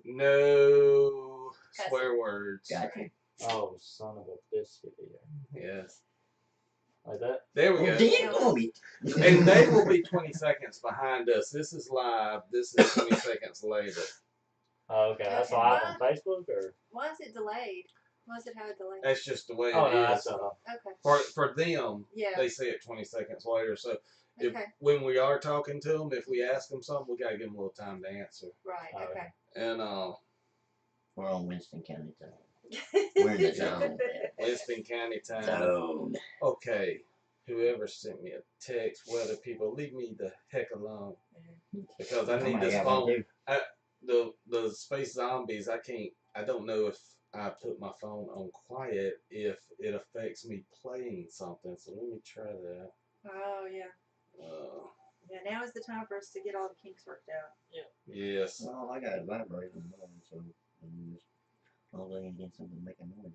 No swear words. Gotcha. Oh, son of a biscuit eater. Yes. Like that? There we go. Damn it. And they will be 20 seconds behind us. This is live. This is 20 seconds later. Oh, okay. That's live on Facebook, or? Why is it delayed? Why does it have a delay? That's just the way Oh, it no, is. that's Okay. For them, Yeah. they see it 20 seconds later. So if, Okay. when we are talking to them, if we ask them something, we got to give them a little time to answer. Right. Okay. And we're on Winston County time. We're in the zone. Winston County time. Zone. Okay. Whoever sent me a text, weather people, leave me the heck alone. Because I need this phone. The Space Zombies, I don't know if I put my phone on quiet if it affects me playing something. So let me try that. Oh, yeah. Yeah, now is the time for us to get all the kinks worked out. Yeah. Yes. Well, I got it vibrating, so all they can get something to make a noise.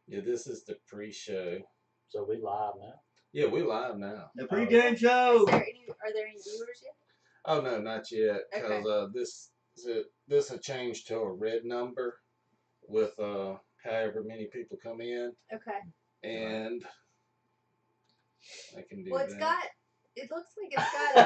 Yeah, this is the pre-show. So we live now? Yeah, we live now. The pre-game show! Are there any viewers yet? Oh, no, not yet. Because Okay. this will change to a red number with however many people come in. Okay. And I can do Well, that. it looks like it's got a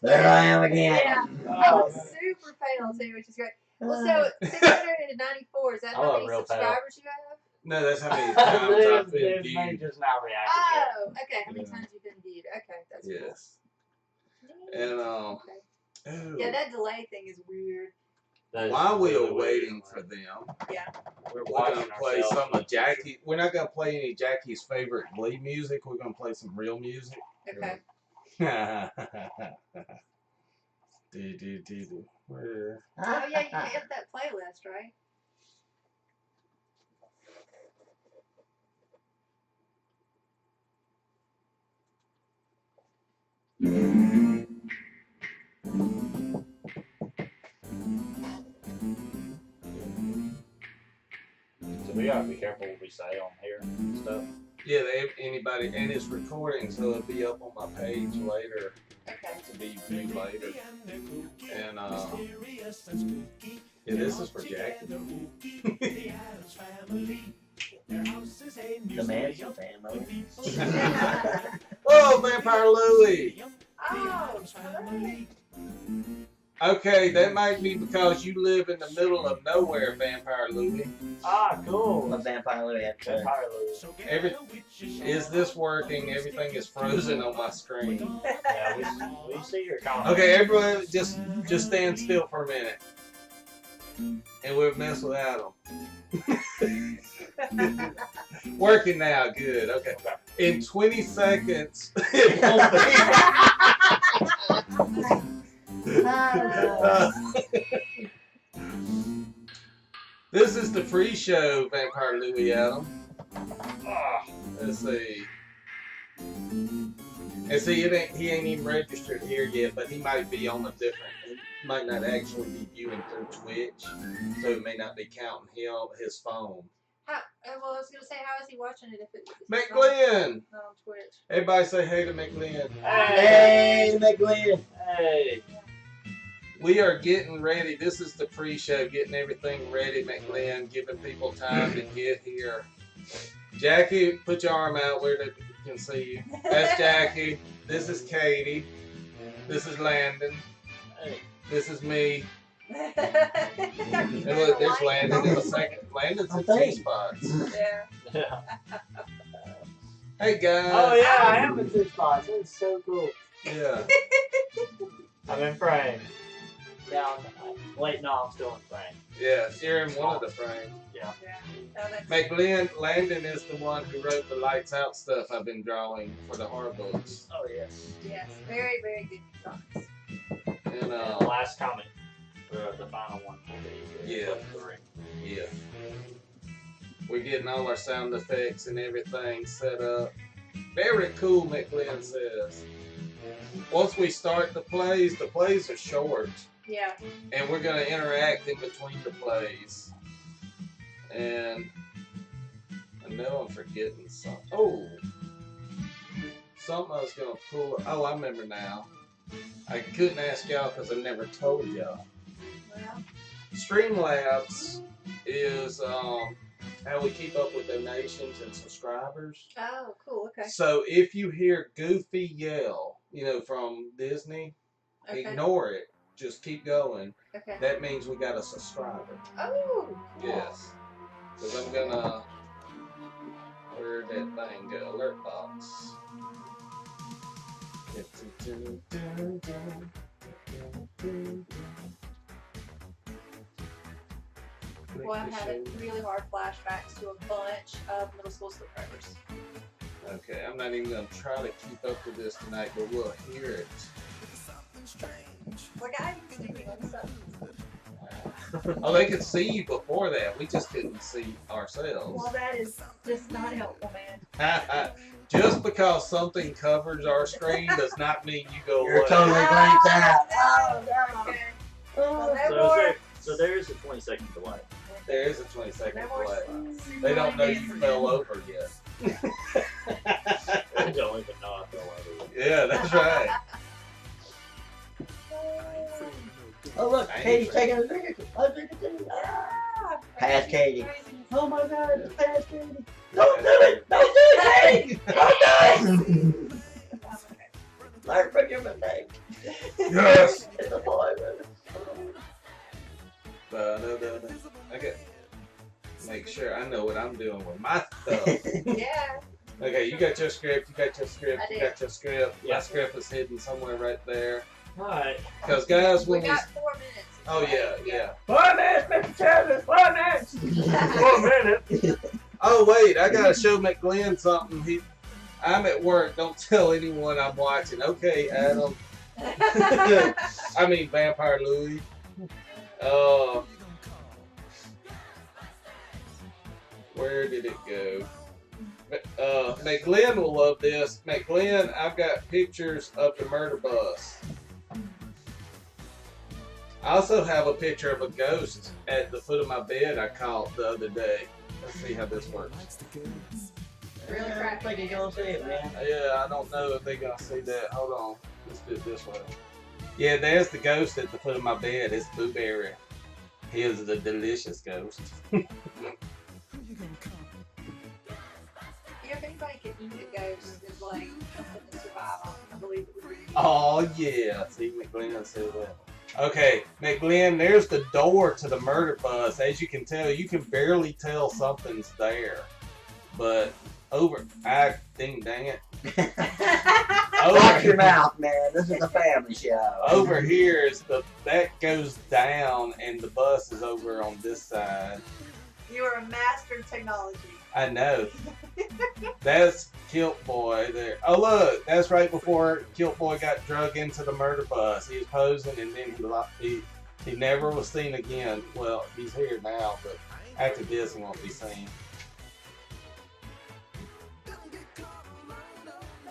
There I am again. Yeah. Oh, Super pale too, which is great. Well, so 694, is that how many subscribers you have? No, that's how many times I've been They viewed. just now reacted Oh, okay. How many times you've been viewed? Okay, that's cool. Yes. And Okay. Yeah, that delay thing is weird. while we are waiting for them, Yeah. we're gonna play some of Jackie. We're not gonna play any Jackie's favorite Glee music. We're gonna play some real music. Okay. Where? Oh yeah, you have that playlist, right? So we gotta be careful what we say on here and stuff. Yeah, anybody, and it's recording, so it'll be up on my page later. Okay. To be viewed later. And yeah, this is for Jackie. The Manson family. Oh, Vampire Louie! Oh. Okay, that might be because you live in the middle of nowhere, Vampire Louie. Ah, cool. What Vampire Louie have to say? Vampire Louie. Is this working? Everything is frozen on my screen. Yeah, we see your comments. Okay, everyone, just stand still for a minute, and we'll mess with Adam. Working now, good. Okay, in 20 seconds, it won't be. This is the pre-show, Vampire Louie Adam. Let's see. And see, he ain't even registered here yet, but he might be on a different. He might not actually be viewing through Twitch, so it may not be counting his phone. Well, I was gonna say, how is he watching it if it's McGlynn! not on Twitch? Everybody say hey to McGlynn. Hey, McGlynn! Hey! We are getting ready. This is the pre-show, getting everything ready, McGlynn, giving people time to get here. Jackie, put your arm out where they can see you. That's Jackie. This is Katie. This is Landon. Hey. This is me. And look, there's Landon in a second. Landon's in two spots. Yeah. Hey guys. Oh yeah, I am in 2 spots. It's so cool. Yeah. I'm in frame. Down. Wait, no, I'm still in frame. Yeah, you're in one of the frames. Yeah. McGlynn, Landon is the one who wrote the lights out stuff I've been drawing for the horror books. Oh yes. Yes. Very, very good drawings. And the last comment for the final one will be Yeah. flip 3. Yeah. We're getting all our sound effects and everything set up. Very cool, McGlynn says. Once we start the plays are short. Yeah. And we're going to interact in between the plays. And I know I'm forgetting something. Oh. something I was gonna pull. Oh, I remember now. I couldn't ask y'all because I never told y'all. Well, Streamlabs is how we keep up with donations and subscribers. oh, cool. Okay. So if you hear Goofy yell, from Disney, Okay. ignore it. Just keep going. Okay. That means we got a subscriber. Oh, cool. Yes. Because I'm gonna. Where'd that thing go? Alert box. Well, I'm having really hard flashbacks to a bunch of middle school slipovers. Okay, I'm not even gonna try to keep up with this tonight, but we'll hear it. Like I was doing on something. Oh, they could see you before that. We just couldn't see ourselves. Well, that is just not helpful, man. Just because something covers our screen does not mean you go You're away. totally blanked out. Oh, okay. Well, no So, more. so there is a 20-second delay. There is a 20-second No more. delay. They don't know you fell over yet. I don't even know I fell over. Yeah, that's right. Oh look, Katie's taking a drink. I'll drink it too. Pass Katie. Oh my God, it's past Katie. Don't do it! Don't do it, Katie! Don't do it! Learn from your mistake. Yes. It's a boy, Okay. Make sure I know what I'm doing with my stuff. Yeah. Okay, you got your script, you got your script, I you did. got your script. Yeah. My script is hidden somewhere right there. Alright. Because guys, We when we... got 4 minutes. Oh yeah. 4 minutes, Mr. Travis, 4 minutes! 4 minutes. Oh wait, I gotta show McGlenn something. I'm at work. Don't tell anyone I'm watching. Okay, Adam. I mean Vampire Louie. Where did it go? McGlenn will love this. McGlenn, I've got pictures of the murder bus. I also have a picture of a ghost at the foot of my bed I caught the other day. Let's see how this works. Really I crappy. think you're gonna see it, man. Yeah, I don't know if they're gonna see that. Hold on. Let's do it this way. Yeah, there's the ghost at the foot of my bed. It's Blueberry. He is the delicious ghost. You know, if anybody could eat a ghost is like something to survive on, I believe it would be. Oh yeah, see McGlenn said that. Okay, McGlenn, there's the door to the murder bus. As you can tell, you can barely tell something's there. But dang it. Watch your mouth, man. This is a family show. Over here is that goes down and the bus is over on this side. You are a master of technology. I know. That's Kilt Boy there. Oh look, that's right before Kilt Boy got drug into the murder bus. He was posing and then he never was seen again. Well, he's here now, but after this he won't be seen.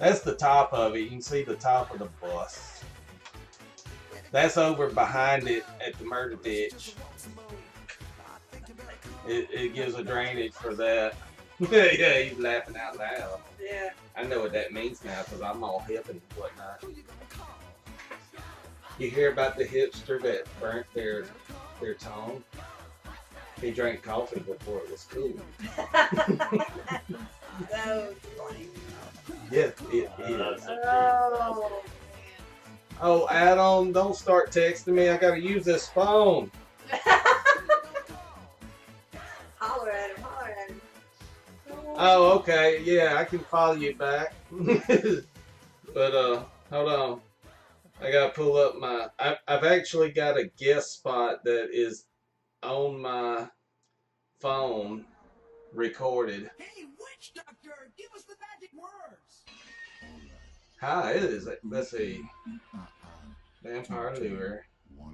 That's the top of it. You can see the top of the bus. That's over behind it at the murder ditch. It gives a drainage for that. Yeah, he's laughing out loud. Yeah. I know what that means now because I'm all hip and whatnot. You hear about the hipster that burnt their tongue? He drank coffee before it was cool. So funny. Yes, it is. Oh. Oh, Adam, don't start texting me. I gotta use this phone. Holler at him, holler at him. Oh, okay. Yeah, I can follow you back. But, hold on. I gotta pull up my... I've actually got a guest spot that is on my phone recorded. Hey, witch doctor, give us the magic words. Hi, it is. Let's see. Vampire Lure. All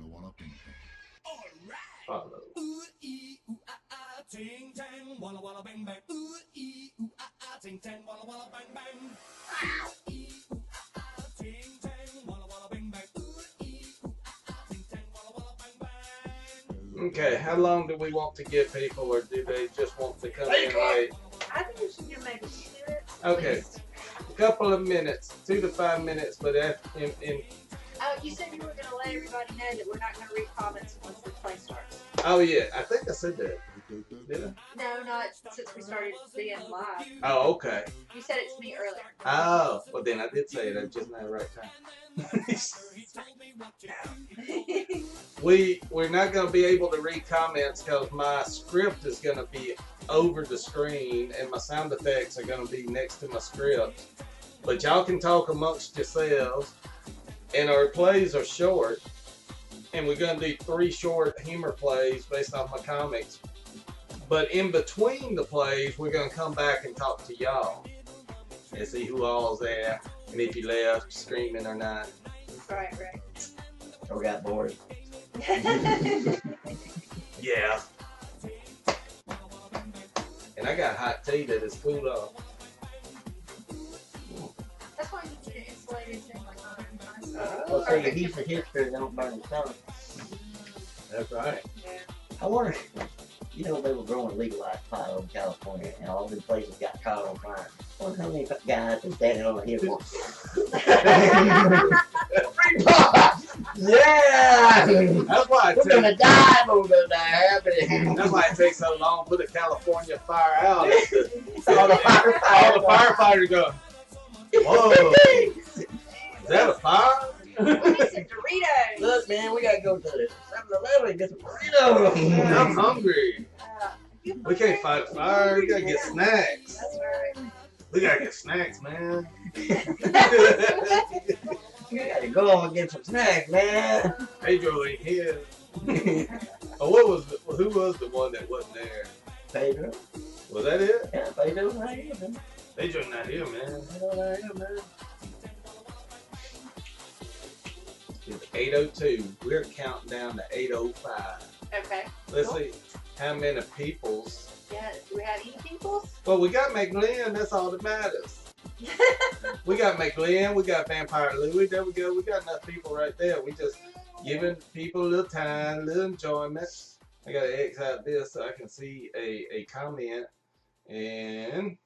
right. Follow. Ooh ee ooh ah ah, ting tang, walla walla bang bang. Ooh ee ooh ah ah, ting tang, walla walla bang bang. Ooh ee ooh ah ah, ting tang, walla walla bang bang. Ooh ee ooh ah ah, ting tang, walla walla bang bang. Okay, how long do we want to give people, or do they just want to come in late? I think we should do maybe 2 minutes. Okay. couple of minutes, 2 to 5 minutes, but you said you were going to let everybody know that we're not going to read comments once the play starts. Oh yeah, I think I said that. Did I? No, not since we started being live. Oh, okay. You said it to me earlier. Oh, well then I did say it at just not the right time. We're not going to be able to read comments because my script is going to be over the screen and my sound effects are going to be next to my script. But y'all can talk amongst yourselves, and our plays are short, and we're going to do 3 short humor plays based off my comics. But in between the plays, we're going to come back and talk to y'all and see who all's there and if you left screaming or not. Right. Or got bored. Yeah. And I got hot tea that is cooled off. That's why you need an insulated thing like that. Well, so your piece of history don't burn the sun. That's right. Yeah. I wonder, you know, they were growing legalized pot over California, and all these places got caught on fire. I wonder how many guys are standing on the hill going, free pot! Yeah! That's why We're gonna die over that. That's why it takes so long to put a California fire out. All the firefighters go, whoa, is that a fire? We need some Doritos. Look, man, we gotta go to the 7-Eleven and get some burritos. I'm hungry. You We can't fight a fire. We gotta get snacks. That's right. We gotta get snacks, man. We gotta go and get some snacks, man. Pedro ain't here. Oh, who was the one that wasn't there? Pedro. Was that it? Yeah, Pedro's not here, man. Pedro's not here, man. Pedro's not here, man. It's 8:02. We're counting down to 8:05. Okay. Let's see how many peoples. Yeah. Do we have any peoples? Well, we got McGlynn. That's all that matters. We got McGlynn. We got Vampire Louie. There we go. We got enough people right there. We just giving people a little time, a little enjoyment. I gotta X out this so I can see a comment and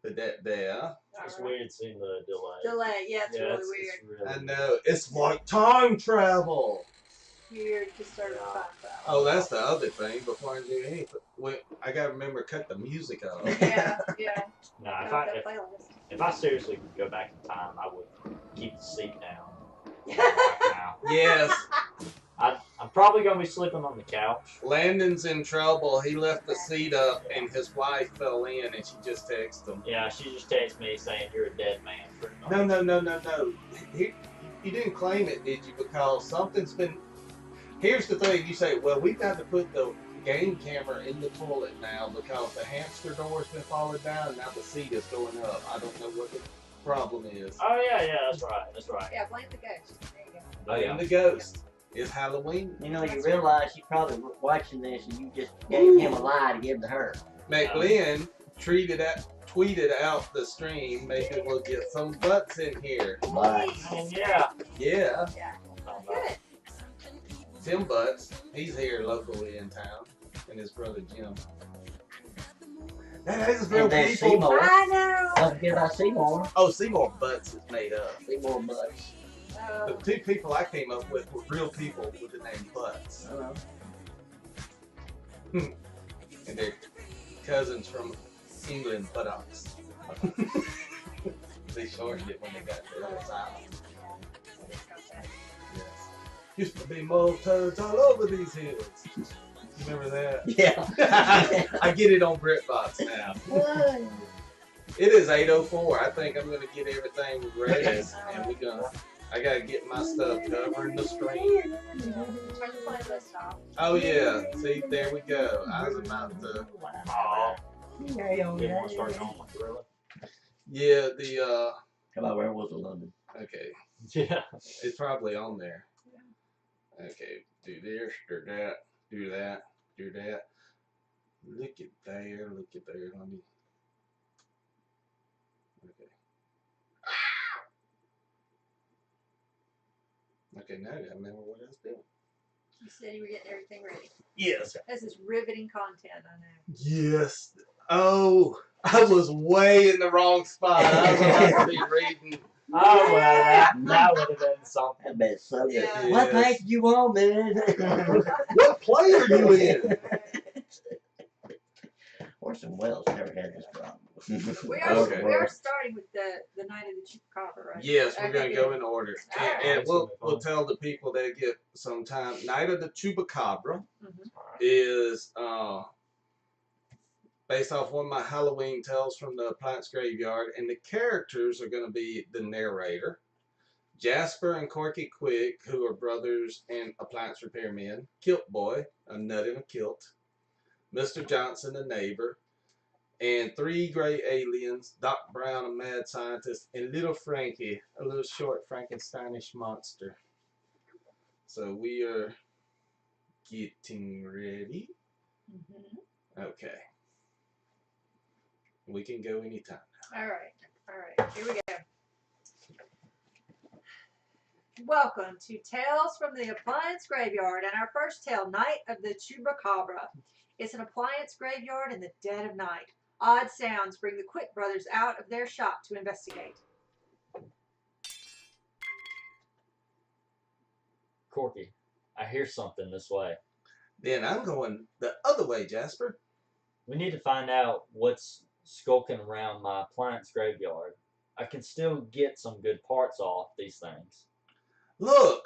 put that there. It's weird seeing the delay. Delay. Yeah, it's really it's weird. really I know. It's like time travel. Weird to start a time travel. Oh, that's the other thing. Before I do anything, I gotta remember to cut the music off. Yeah. No, if I Playlist. seriously could go back in time, I would keep the seat down. Right now. Yes. I'm probably gonna be sleeping on the couch. Landon's in trouble. He left the seat up, and his wife fell in, and she just texted him. Yeah, she just texted me saying you're a dead man for a No. You didn't claim it, did you? Because something's been. Here's the thing. You say, well, we've got to put the game camera in the toilet now because the hamster door's been falling down, and now the seat is going up. I don't know what the problem is. Oh yeah, that's right. Yeah, blame the ghost. There you go. Blame the ghost. It's Halloween. You know, you realize she's probably watching this and you just gave him a lie to give to her. McGlynn tweeted out the stream. Maybe we'll get some butts in here. But Yeah. Yeah. Good. Tim Butts. He's here locally in town. And his brother Jim. That is real and there's people. Seymour. I know. Don't forget about Seymour. Oh, Seymour Butts is made up. Seymour Butts. The 2 people I came up with were real people with the name Butts. I know. And they're cousins from England, buttocks. They shortened it when they got to the asylum. Yes. Used to be mole toads all over these hills. You remember that? Yeah. I get it on BritBox now. It is 8:04. I think I'm gonna get everything ready, and I gotta get my stuff covering the screen. Turn the playlist off. Oh yeah, see, there we go. I was about to. Oh, you want to start going with Gorilla? Yeah, How about Werewolves of London? okay, Yeah. it's probably on there. Okay, do this, do that, do that, do that. Look at there, let me. Okay. Okay, now I gotta remember what I was doing. You said you were getting everything ready. Yes. This is riveting content, I know. Yes. Oh, I was way in the wrong spot. I was about to be reading. Oh, well, that would have been something. That been so good. Yeah. What page do you want, man? What play are you in? Orson Welles never had this problem. We Okay. are starting with the Night of the Chupacabra, right? Yes, we're going to go in order. And Alright. we'll tell the people that get some time. Night of the Chupacabra Mhm. is based off one of my Halloween tales from the Appliance Graveyard. And the characters are going to be the narrator, Jasper and Corky Quick, who are brothers and appliance repairmen, Kilt Boy, a nut in a kilt, Mr. Johnson, a neighbor, and 3 gray aliens, Doc Brown, a mad scientist, and little Frankie, a little short Frankensteinish monster. So we are getting ready. Okay. We can go anytime now. All right, here we go. Welcome to Tales from the Appliance Graveyard, and our first tale, Night of the Chupacabra. It's an appliance graveyard in the dead of night. Odd sounds bring the Quick brothers out of their shop to investigate. Corky, I hear something this way. Then I'm going the other way, Jasper. We need to find out what's skulking around my appliance graveyard. I can still get some good parts off these things. Look,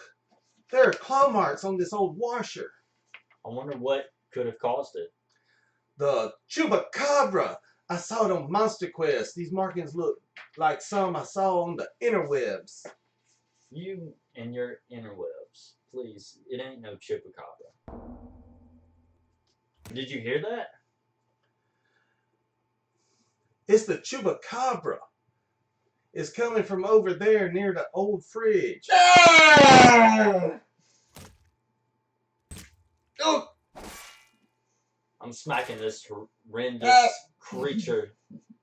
there are claw marks on this old washer. I wonder what could have caused it. The Chupacabra. I saw it on Monster Quest. These markings look like some I saw on the interwebs. You and your interwebs. Please, it ain't no Chupacabra. Did you hear that? It's the Chupacabra. It's coming from over there near the old fridge. Ah! Oh! I'm smacking this horrendous creature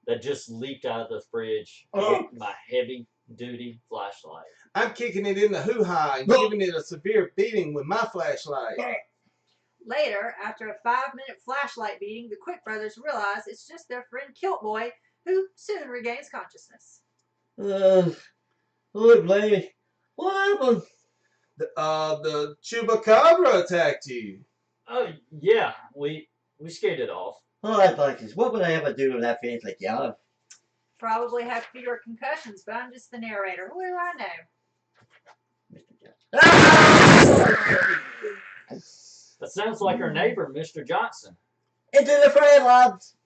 that just leaped out of the fridge with my heavy-duty flashlight. I'm kicking it in the hoo-ha and giving it a severe beating with my flashlight. Later, after a 5-minute flashlight beating, the Quick brothers realize it's just their friend Kilt Boy, who soon regains consciousness. Look, lady, what happened? The Chupacabra attacked you. Oh, yeah, we scared it off. Oh, that's like this. What would I ever do with that face like y'all? Probably have fewer concussions, but I'm just the narrator. What do I know? Mr. Johnson. That sounds like our neighbor, Mr. Johnson. Into the fray, lads.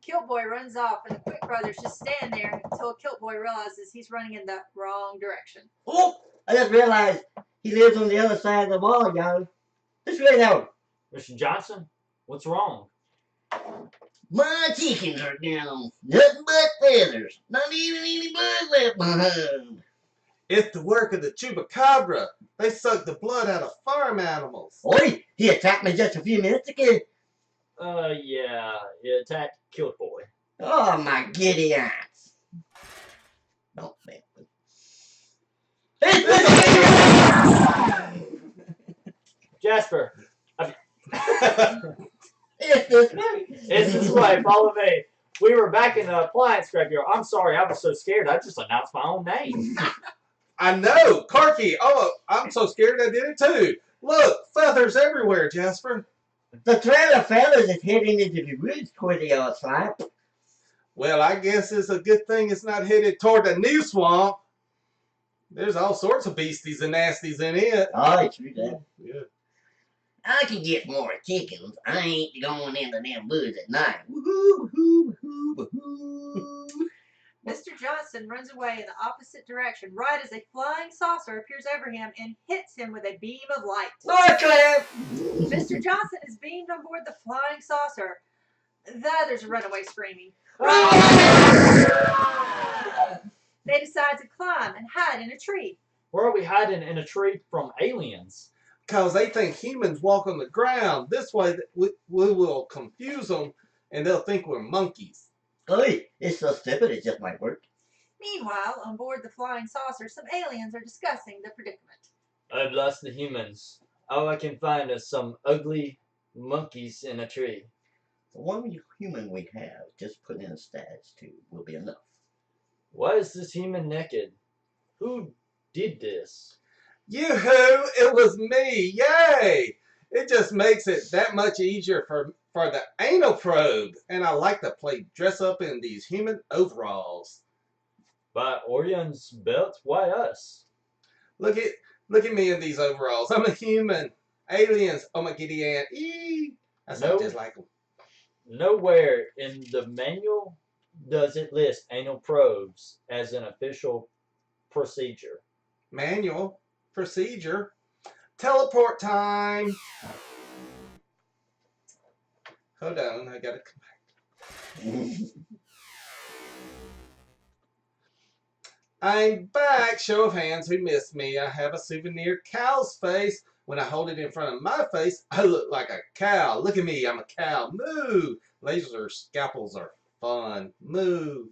Kilt Boy runs off, and the Quick brothers just stand there until Kilt Boy realizes he's running in the wrong direction. Oh, I just realized he lives on the other side of the wall, y'all. This way now. Mr. Johnson, what's wrong? My chickens are down. Nothing but feathers. Not even any blood left behind. It's the work of the Chupacabra. They suck the blood out of farm animals. Oi, he attacked me just a few minutes ago. Yeah, it attacked Kilt Boy. Oh, my giddy ass. Don't think. Jasper, It's this way. it's this way. Follow me. We were back in the appliance graveyard. I'm sorry, I was so scared. I just announced my own name. I know, Corky. Oh, I'm so scared I did it too. Look, feathers everywhere, Jasper. The trail of feathers is heading into the woods, Cordy old slap. Well, I guess it's a good thing it's not headed toward the new swamp. There's all sorts of beasties and nasties in it. Oh, true that. Yeah. I can get more chickens. I ain't going into them woods at night. Woohoo, woohoo, woohoo, woohoo. Mr. Johnson runs away in the opposite direction right as a flying saucer appears over him and hits him with a beam of light. More clap. Mr. Johnson is beamed on board the flying saucer. The others run away screaming. They decide to climb and hide in a tree. Where are we hiding in a tree from aliens? Because they think humans walk on the ground. This way we will confuse them and they'll think we're monkeys. Oi, it's so stupid it just might work. Meanwhile, on board the flying saucer, some aliens are discussing the predicament. I've lost the humans. All I can find is some ugly monkeys in a tree. The one human we have, just put in a stats tube will be enough. Why is this human naked? Who did this? Yoo-hoo! It was me! Yay! It just makes it that much easier for the anal probe. And I like to play dress up in these human overalls. By Orion's belt? Why us? Look at me in these overalls. I'm a human. Aliens. Oh my giddy aunt. Eee! I sound just like them. Nowhere in the manual does it list anal probes as an official procedure. Manual. Procedure. Teleport time. Hold on. I gotta come back. I'm back. Show of hands. Who missed me? I have a souvenir cow's face. When I hold it in front of my face, I look like a cow. Look at me. I'm a cow. Moo. Laser scalpels are fun. Moo.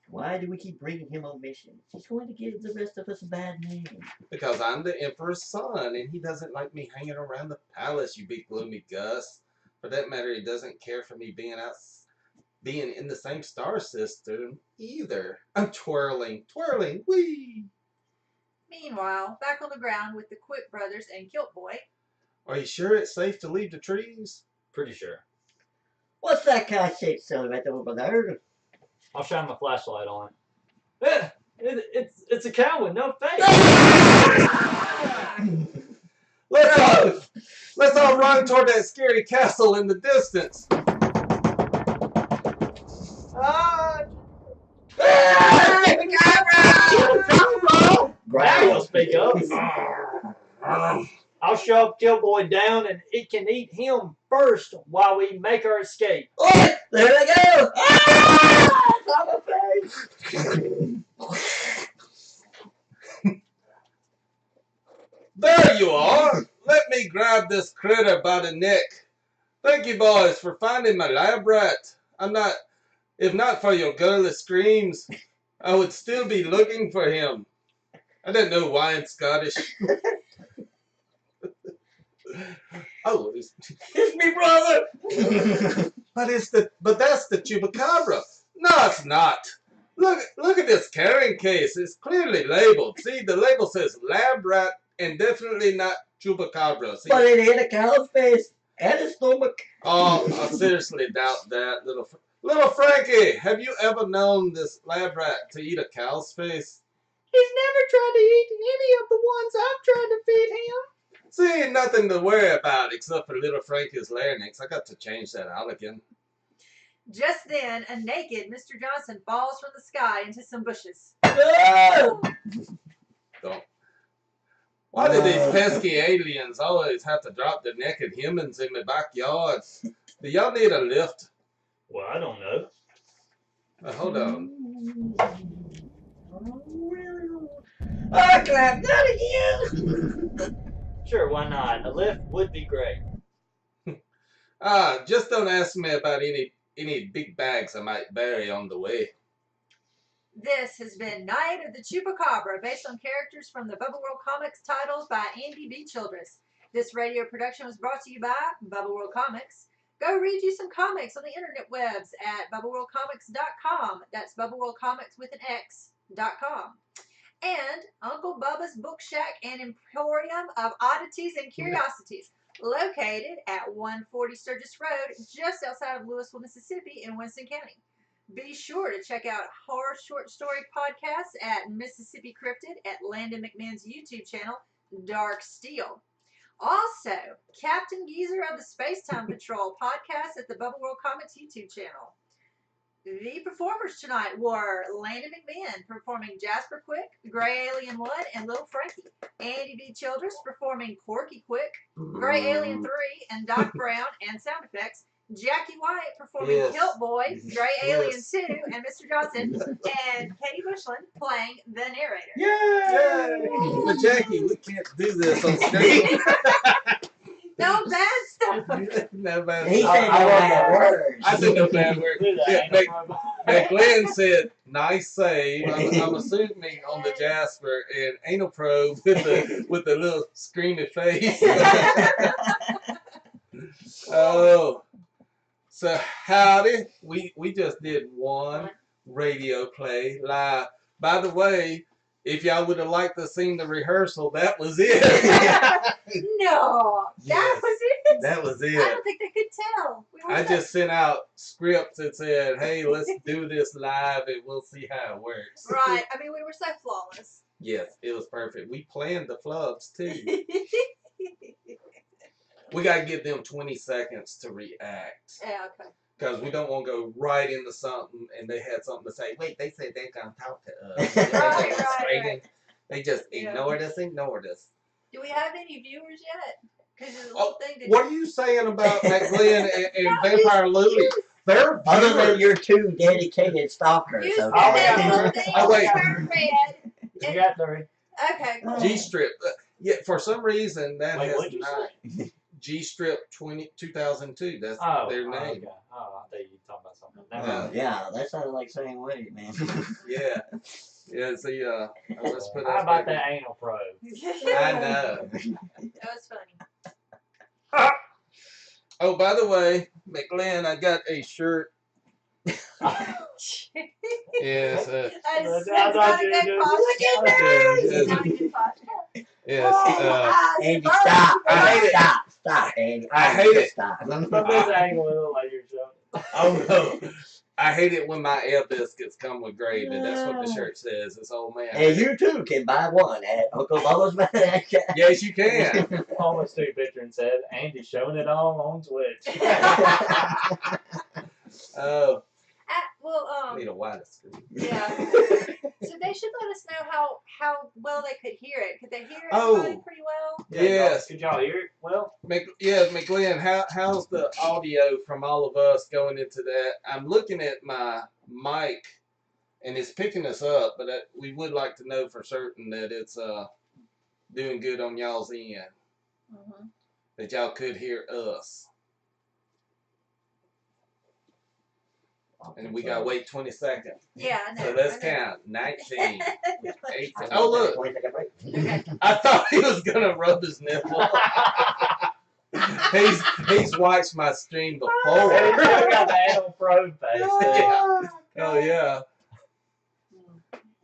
Why do we keep bringing him on missions? He's going to give the rest of us a bad name. Because I'm the Emperor's son, and he doesn't like me hanging around the palace, you big gloomy Gus. For that matter, he doesn't care for me being in the same star system either. I'm twirling, whee! Meanwhile, back on the ground with the Quick brothers and Kilt Boy. Are you sure it's safe to leave the trees? Pretty sure. What's that kind of shape selling right over there? I'll shine my flashlight on it. It's a cow with no face. Let's all run toward that scary castle in the distance. Now you'll speak up. I'll shove Killboy down and it can eat him first while we make our escape. Oh, there they go! Ah! On my face! There you are! Let me grab this critter by the neck. Thank you, boys, for finding my lab rat. If not for your girlish screams, I would still be looking for him. I don't know why I'm Scottish. Oh, it's me, brother. but that's the chupacabra. No, it's not. Look at this carrying case. It's clearly labeled. See, the label says lab rat and definitely not chupacabra. See? But it hit a cow's face and his stomach. Oh, I seriously doubt that, little Frankie. Have you ever known this lab rat to eat a cow's face? He's never tried to eat any of the ones I've tried to feed him. See, nothing to worry about except for little Frankie's larynx. I got to change that out again. Just then, a naked Mr. Johnson falls from the sky into some bushes. No! Don't. Why do these pesky aliens always have to drop the naked humans in my backyard? Do y'all need a lift? Well, I don't know. Hold on. Oh, clap that again! Sure, why not? A lift would be great. Just don't ask me about any big bags I might bury on the way. This has been Night of the Chupacabra, based on characters from the Bubble World Comics titles by Andy B. Childress. This radio production was brought to you by Bubble World Comics. Go read you some comics on the internet webs at bubbleworldcomics.com. That's bubbleworldcomics with an X.com. And Uncle Bubba's Book Shack and Emporium of Oddities and Curiosities, located at 140 Sturgis Road, just outside of Louisville, Mississippi in Winston County. Be sure to check out horror short story podcasts at Mississippi Cryptid at Landon McMahon's YouTube channel, Dark Steel. Also, Captain Geezer of the Spacetime Patrol podcast at the Bubble World Comics YouTube channel. The performers tonight were Landon McMahon performing Jasper Quick, Gray Alien 1, and Little Frankie. Andy B. Childress performing Corky Quick, Gray Alien 3, and Doc Brown, and sound effects. Jackie White performing Kilt Boy, Gray Alien 2, and Mr. Johnson, and Katie Bushland playing the narrator. Yay! But Jackie, we can't do this on screen. No bad stuff. No bad He stuff. said no bad words. I said no bad words. Yeah, Glenn said, nice save. I'm assuming on the Jasper and anal probe with the little screaming face. Oh. So howdy, we just did one radio play live. By the way, if y'all would have liked to see the rehearsal, that was it. No, that was it. That was it. I don't think they could tell. I just sent out scripts that said, "Hey, let's do this live, and we'll see how it works." Right. I mean, we were so flawless. Yes, it was perfect. We planned the flubs too. We gotta give them 20 seconds to react. Yeah. Okay. Because we don't want to go right into something and they had something to say. Wait, they said they're gonna talk to us. Right. They just ignored us. Do we have any viewers yet? Because there's a Oh, little thing. what are you saying about McGlynn and Vampire Louie? They're Other than viewers. your two dedicated stalkers. You said Okay? that little thing. Oh, wait. Red. You got 3. Okay. Cool. G-Strip. Yeah, for some reason that Wait, has what'd you not. G-Strip 2002. That's their name. Okay. Oh, I thought you were talking about something. No. Yeah, that sounded like saying wait, man. Yeah. Yeah, see, let's put How us about back that anal probe? I know. That was funny. Oh, by the way, McGlynn, I got a shirt. Yes. I just I thought you good did. posture. Yes. Not good posture. Yes. Andy, stop. I hate it. Stop, Andy. I hate it. Stop. From this angle, it looked like you're showing. Oh no. I hate it when my air biscuits come with gravy. That's what the shirt says. This old man. And you too can buy one at Uncle Bubba's Back. Yes, you can. Almost took a picture and said, Andy showing it all on Twitch. Oh, Well, I need a wider screen. yeah. So they should let us know how well they could hear it. Could they hear everybody pretty well? Yes. Could y'all hear it? Well, McGlynn, how's the audio from all of us going into that? I'm looking at my mic, and it's picking us up, but we would like to know for certain that it's doing good on y'all's end. Mm-hmm. That y'all could hear us. And we gotta wait 20 seconds. Yeah, I know. So let's I know. count. 19, 18. Oh, look. Okay. I thought he was gonna rub his nipple. he's watched my stream before. hey, you still got the anal probe face. Yeah. Oh yeah.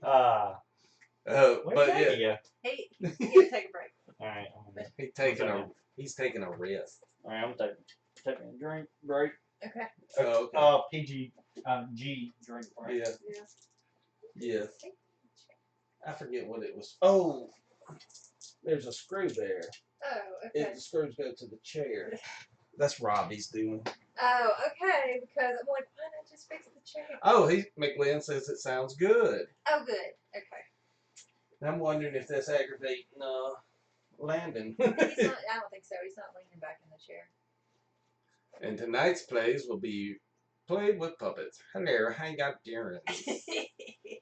But yeah, Yeah. Hey, you gotta take a break. All right. he's taking a rest. All right, I'm taking a drink break. Okay. Oh, okay. PG, G drink break. Yeah. Yeah. Yes. I forget what it was. Oh, there's a screw there. Oh, okay. The screws go to the chair. That's Robbie's doing. Oh, okay. Because I'm like, why not just fix the chair? Oh, McGlynn says it sounds good. Oh, good. Okay. And I'm wondering if that's aggravating Landon. He's not, I don't think so. He's not leaning back in the chair. And tonight's plays will be played with puppets. Hello, how you got doing?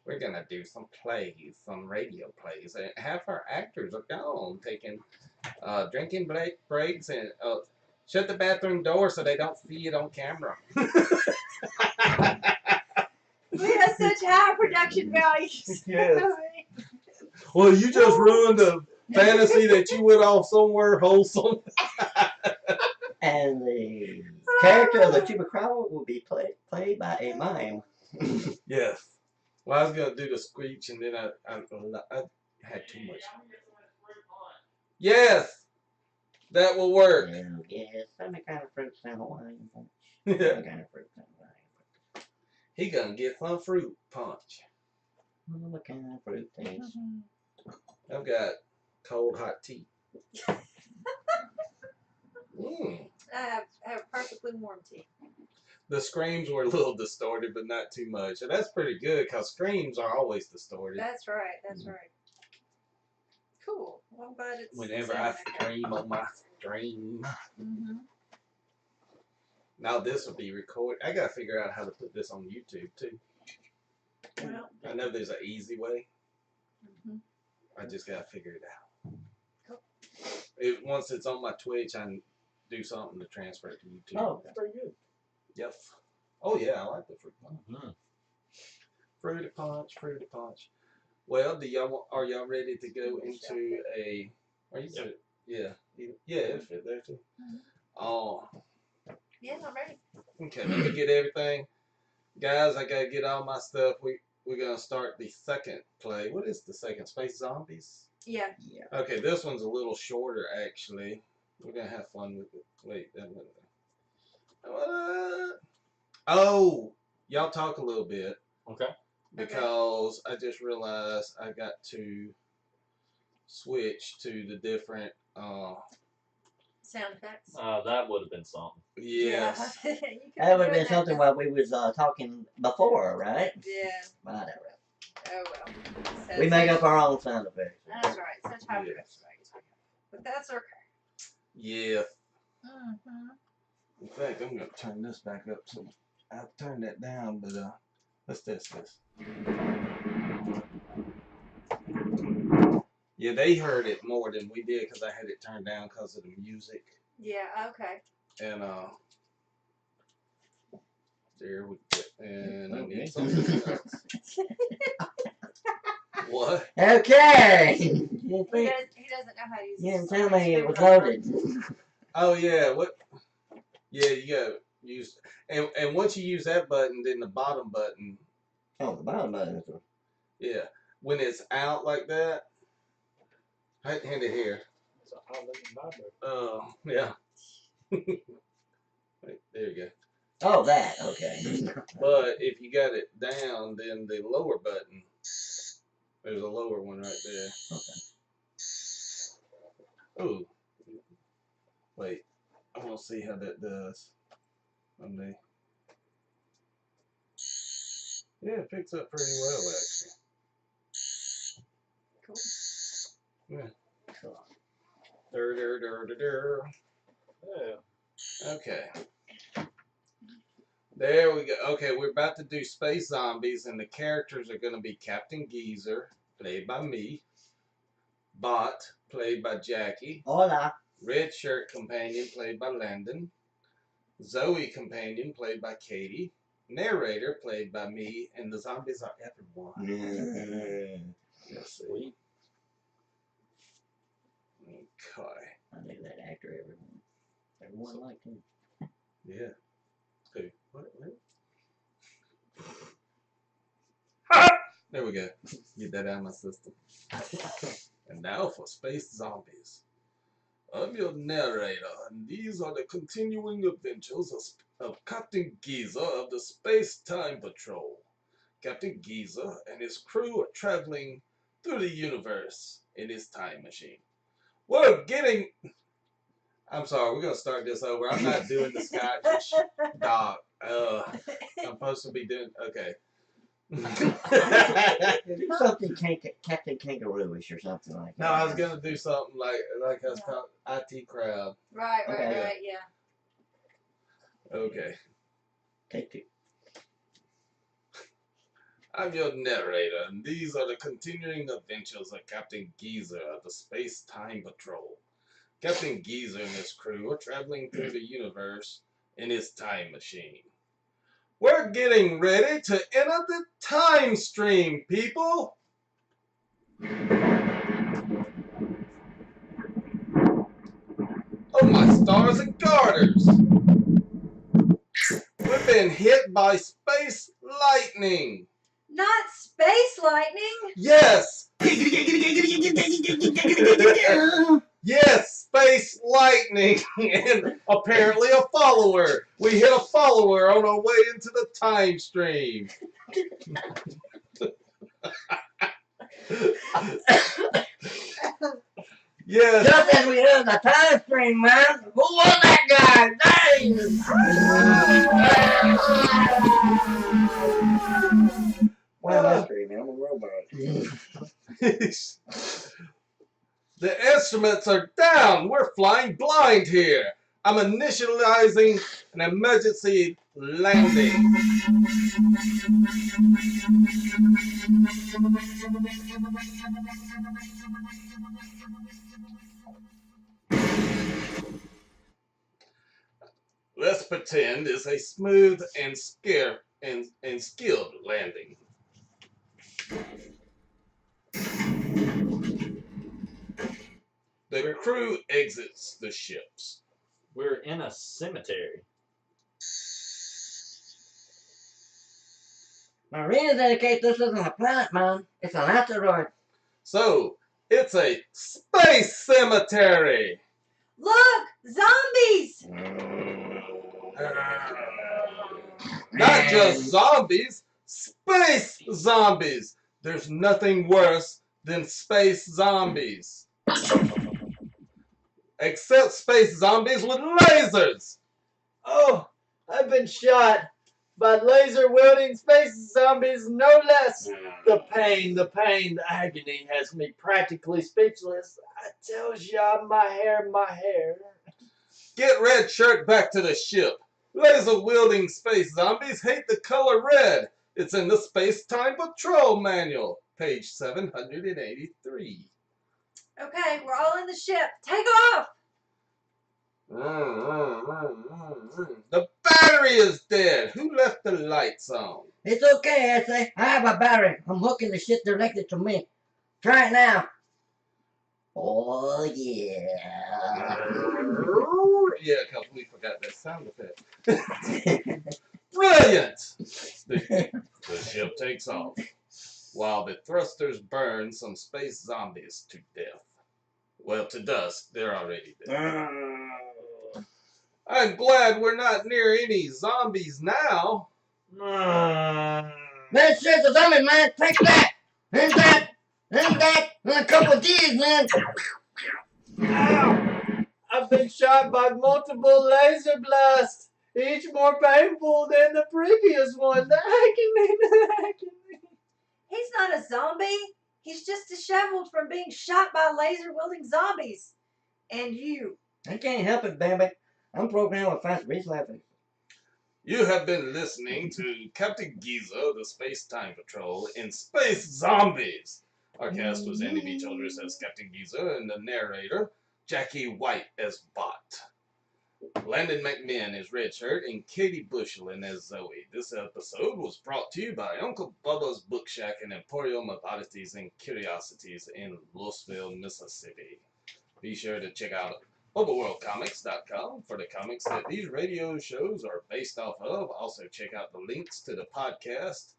We're gonna do some plays, some radio plays. And half our actors are gone, taking drinking breaks and shut the bathroom door so they don't see it on camera. We have such high production values. Yes. Well, you just ruined the fantasy that you went off somewhere wholesome. And the character of the Chupacabra will be played by a mime. Yes. Well, I was gonna do the screech, and then I had too much. Yes, that will work. Yes, some kind of fruit and Hawaiian punch. Yeah. Some kind of fruit and Hawaiian punch. He gonna get some fruit punch. What kind of fruit things? I've got cold hot tea. I have perfectly warm tea. The screams were a little distorted, but not too much. And that's pretty good, because screams are always distorted. That's right. That's right. Cool. Well, I'm glad it's. Whenever I scream on my stream. Mm-hmm. Now this will be recorded. I gotta figure out how to put this on YouTube too. Well, I know there's an easy way. mm-hmm. I just gotta figure it out. Cool. Once it's on my Twitch, I can do something to transfer it to YouTube. Oh, that's pretty good. Yep. Oh yeah, I like the fruit punch. Mm-hmm. Fruity punch, fruity punch. Well, are y'all ready to go into a? Are you? Yep. Yeah, yeah, it fit there too. Mhm. Oh, Yeah, I'm ready. Okay, let me get everything. Guys, I gotta get all my stuff. We're gonna start the second play. What is the second? Space Zombies? Yeah. Okay, this one's a little shorter actually. We're gonna have fun with it. Wait, oh, y'all talk a little bit. Okay. Because I just realized I got to switch to the different Sound effects. That would have been something. yes. Yeah. That would have been something while we was talking before, right? Yeah. Whatever. Oh well. So We make up our own sound effects. That's right. Such high Yes. pressure. But that's okay. Yeah. Mm-hmm. In fact, I'm gonna turn this back up. So I'll turn that down, but let's test this. Yeah, they heard it more than we did because I had it turned down because of the music. Yeah. Okay. And there we go. And I need something else. What? Okay. He doesn't know how to use. You didn't tell me it was loaded. Oh yeah, what? Yeah, you gotta use, and once you use that button, then the bottom button. Oh, the bottom button. Yeah, when it's out like that. Hand it here. Yeah. Right, there you go. Oh, that. Okay. But if you got it down, then the lower button. There's a lower one right there. Okay. Ooh. Wait. I want to see how that does. Yeah, it picks up pretty well, actually. Cool. Yeah. Cool. Yeah. Okay. There we go. Okay, we're about to do Space Zombies, and the characters are going to be Captain Geezer, played by me. Bot, played by Jackie. Hola. Red Shirt Companion, played by Landon. Zoe Companion, played by Katie. Narrator, played by me. And the zombies are everyone. Sweet. Okay. I knew that actor, everyone liked him. Yeah. Who? What? There we go. Get that out of my system. And now for Space Zombies. I'm your narrator, and these are the continuing adventures of Captain Geezer of the Space-Time Patrol. Captain Geezer and his crew are traveling through the universe in his time machine. We're getting... I'm sorry, we're going to start this over. I'm not doing the Scottish dog. I'm supposed to be doing... Okay. Do something Captain Kangaroo-ish or something like that. No, I was going to do something like us called IT Crowd. Right, Okay. yeah. Okay. Take two. I'm your narrator, and these are the continuing adventures of Captain Geezer of the Space-Time Patrol. Captain Geezer and his crew are traveling through the universe in his time machine. We're getting ready to enter the time stream, people! Oh my stars and garters! We've been hit by space lightning! Not space lightning! Yes! Yes, space lightning, and apparently a follower. We hit a follower on our way into the time stream. Yes. Just as we did the time stream, man. Who was that guy? Dang! Why am I screaming? I'm a robot. The instruments are down. We're flying blind here. I'm initializing an emergency landing. Let's pretend it's a smooth and skilled landing. The crew exits the ships. We're in a cemetery. Marines indicate this isn't a planet, man. It's an asteroid. So, it's a space cemetery. Look, zombies. Not just zombies, space zombies. There's nothing worse than space zombies. Except space zombies with lasers. Oh, I've been shot by laser-wielding space zombies, no less. The pain, the agony has me practically speechless. I tells ya, my hair. Get Red Shirt back to the ship. Laser-wielding space zombies hate the color red. It's in the Space-Time Patrol Manual, page 783. Okay, we're all in the ship. Take off. The battery is dead. Who left the lights on? It's okay, Essay. I have a battery. I'm hooking the shit directly to me. Try it now. Oh, yeah. Yeah, because we forgot that sound effect. Brilliant! The ship takes off, while the thrusters burn some space zombies to death. Well, to dust. They're already dead. I'm glad we're not near any zombies now. Man, shit's a zombie, man. Take that. And that. And that. And a couple of G's, man. Ow! I've been shot by multiple laser blasts, each more painful than the previous one. The agony. He's not a zombie. He's just disheveled from being shot by laser-wielding zombies. And you. I can't help it, baby. I'm programmed with fast reflexes. You have been listening to Captain Giza of the Space-Time Patrol in Space Zombies. Our cast was Andy B. Childress as Captain Giza and the narrator, Jackie White as Bot. Landon McMahon as Red Shirt and Katie Bushelin as Zoe. This episode was brought to you by Uncle Bubba's Book Shack and Emporium of Oddities and Curiosities in Louisville, Mississippi. Be sure to check out BubbaWorldComics.com for the comics that these radio shows are based off of. Also check out the links to the podcast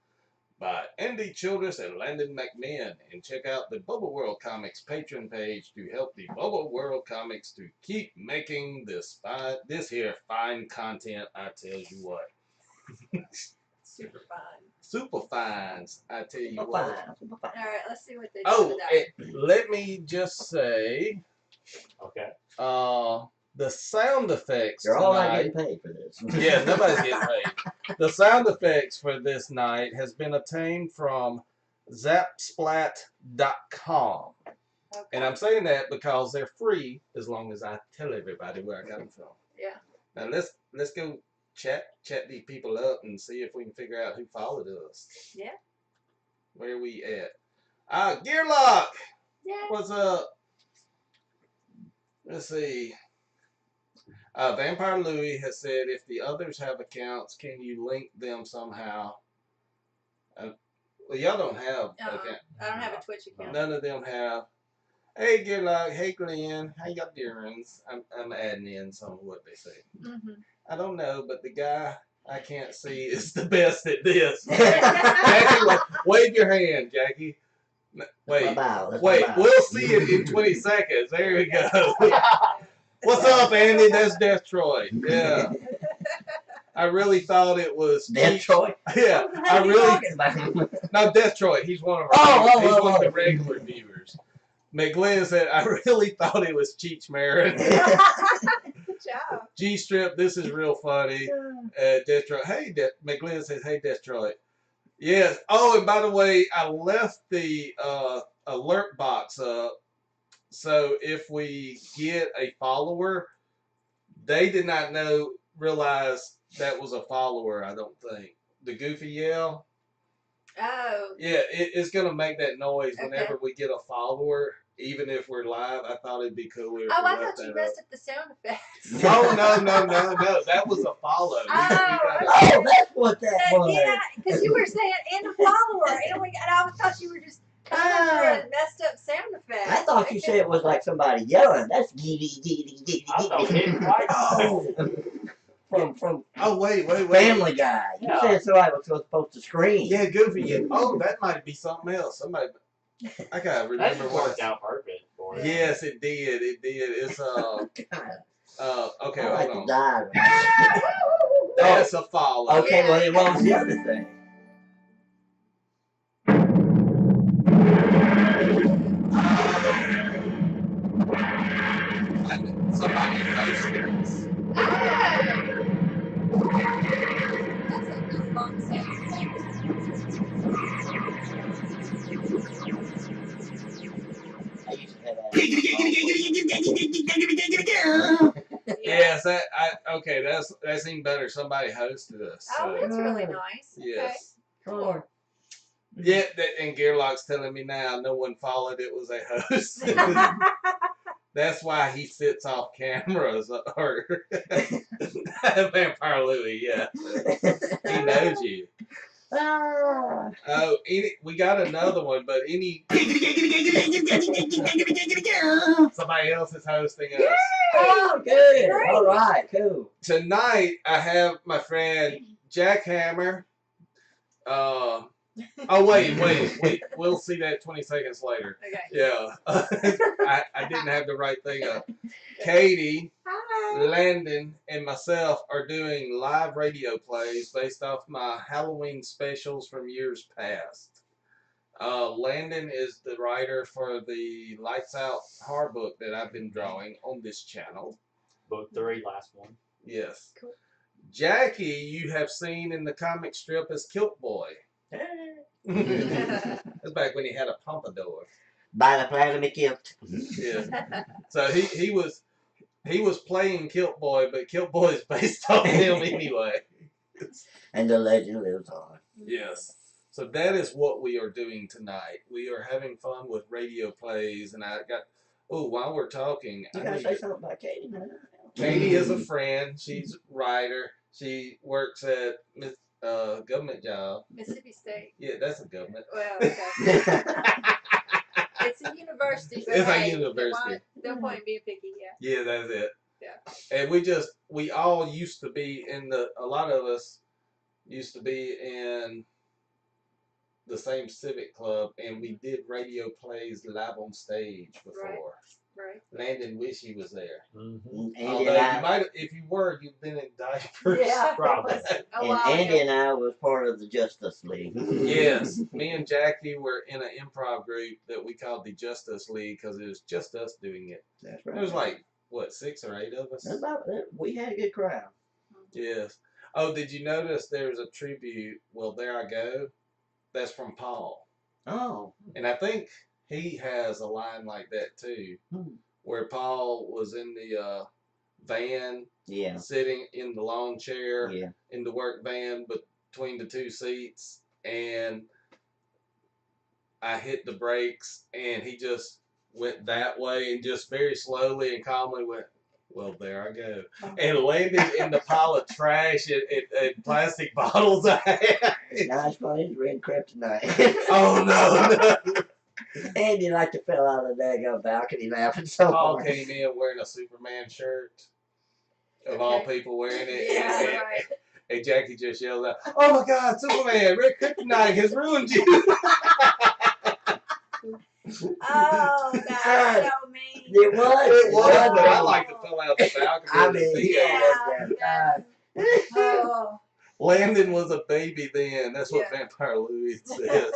by Andy Childress and Landon McMahon, and check out the Bubba World Comics Patreon page to help the Bubba World Comics to keep making this here fine content. I tell you what. Super fine. Super fines, I tell you what. All right, let's see what they do Oh, with that. let me just say, Okay. the sound effects You're all not tonight. getting paid for this. Yeah, nobody's getting paid. The sound effects for this night has been obtained from zapsplat.com. Okay. And I'm saying that because they're free as long as I tell everybody where I got them from. Yeah. Now let's go chat these people up and see if we can figure out who followed us. Yeah. Where we at? Gearlock! Yeah. What's up? Let's see. Vampire Louie has said, if the others have accounts, can you link them somehow? Well, y'all don't have accounts. I don't have a Twitch account. None of them have. Hey, Gearlock. Hey, Glenn. How y'all doing? I'm adding in some of what they say. Mm-hmm. I don't know, but the guy I can't see is the best at this. Jackie, wave your hand, Jackie. Wait, we'll see it in 20 seconds. There we go. What's up, Andy? That's Deathtroid. Yeah. I really thought it was Deathtroid? Yeah. I really. No, Deathtroid. He's one of our. He's one of the regular viewers. McGlynn said, I really thought it was Cheech Marin. Good job. G-Strip, this is real funny. Deathtroid. Hey, McGlynn says, hey, Deathtroid. Yes. Oh, and by the way, I left the alert box up. So if we get a follower, they did not realize that was a follower, I don't think. The Goofy Yell. Oh. Yeah, it's going to make that noise whenever we get a follower, even if we're live. I thought it'd be cooler. Oh, I thought you messed up the sound effects. Oh, no. That was a follow. Oh, that's what that was. Yeah, because you were saying, and a follower. And I thought you were just coming for a messed up sound effect. I thought you said it was like somebody yelling. That's giddy. I thought it was Oh. from Oh, wait. Family Guy. You Yeah. said somebody was supposed to scream. Yeah, Goofy. Yeah. Oh, that might be something else. Somebody. I gotta That remember just what. worked out perfect for it. Yes, it did. It did. It's God, Okay, I like hold to on. die. That's a follow. Okay, well, then what was the other thing? Somebody posted this. That's a fun sound. I used to have that. Yes, okay. That's even better. Somebody hosted us. Oh, So. that's really nice. Yes. Come Okay. on. Yeah, and Gearlock's telling me now no one followed it was a host. That's why he sits off cameras. Or Vampire Louie, yeah. He knows you. Ah. Oh, we got another one, but somebody else is hosting us. Oh, good. Great. All right, cool. Tonight, I have my friend Jackhammer. Oh, wait. We'll see that 20 seconds later. Okay. Yeah. I didn't have the right thing up. Katie, Hi. Landon, and myself are doing live radio plays based off my Halloween specials from years past. Landon is the writer for the Lights Out horror book that I've been drawing on this channel. Book 3, last one. Yes. Cool. Jackie, you have seen in the comic strip as Kilt Boy. That's back when he had a pompadour. By the plan of me gift. Yeah. So he was playing Kilt Boy, but Kilt Boy is based on him anyway. And the legend lives on. Yes. So that is what we are doing tonight. We are having fun with radio plays, and while we're talking, You gotta say something about Katie now. Katie is a friend. She's a writer. She works at government job. Mississippi State. Yeah, that's a government. Well, okay. It's a university. But It's a hey, university. No point in being picky, yeah. Yeah, that's it. Yeah. And we all used to be a lot of us used to be in the same civic club, and we did radio plays live on stage before. Right. Landon wish he was there. Mm-hmm. Although you might, if you were, you've been in diapers. Yeah. Probably. And Andy and I was part of the Justice League. Yes, me and Jackie were in an improv group that we called the Justice League because it was just us doing it. That's right. There was like, what, 6 or 8 of us? That's about it. We had a good crowd. Yes. Oh, did you notice there's a tribute, Well, There I Go? That's from Paul. Oh. And I think he has a line like that too, where Paul was in the van, sitting in the lawn chair in the work van between the 2 seats, and I hit the brakes, and he just went that way and just very slowly and calmly went, well, there I go, and landed in the pile of trash and plastic bottles I had. Nice one, it's red kryptonite. Oh, no. Andy like to fell out of the daggone balcony laughing so Paul hard. came in wearing a Superman shirt, of all people wearing it. Yeah, and, right. and Jackie just yelled out, oh my God, Superman, red kryptonite has ruined you. Oh, that's so mean. It was. It was, but I like to fell out the balcony. I mean, Oh. Landon was a baby then. That's what Vampire Louie says.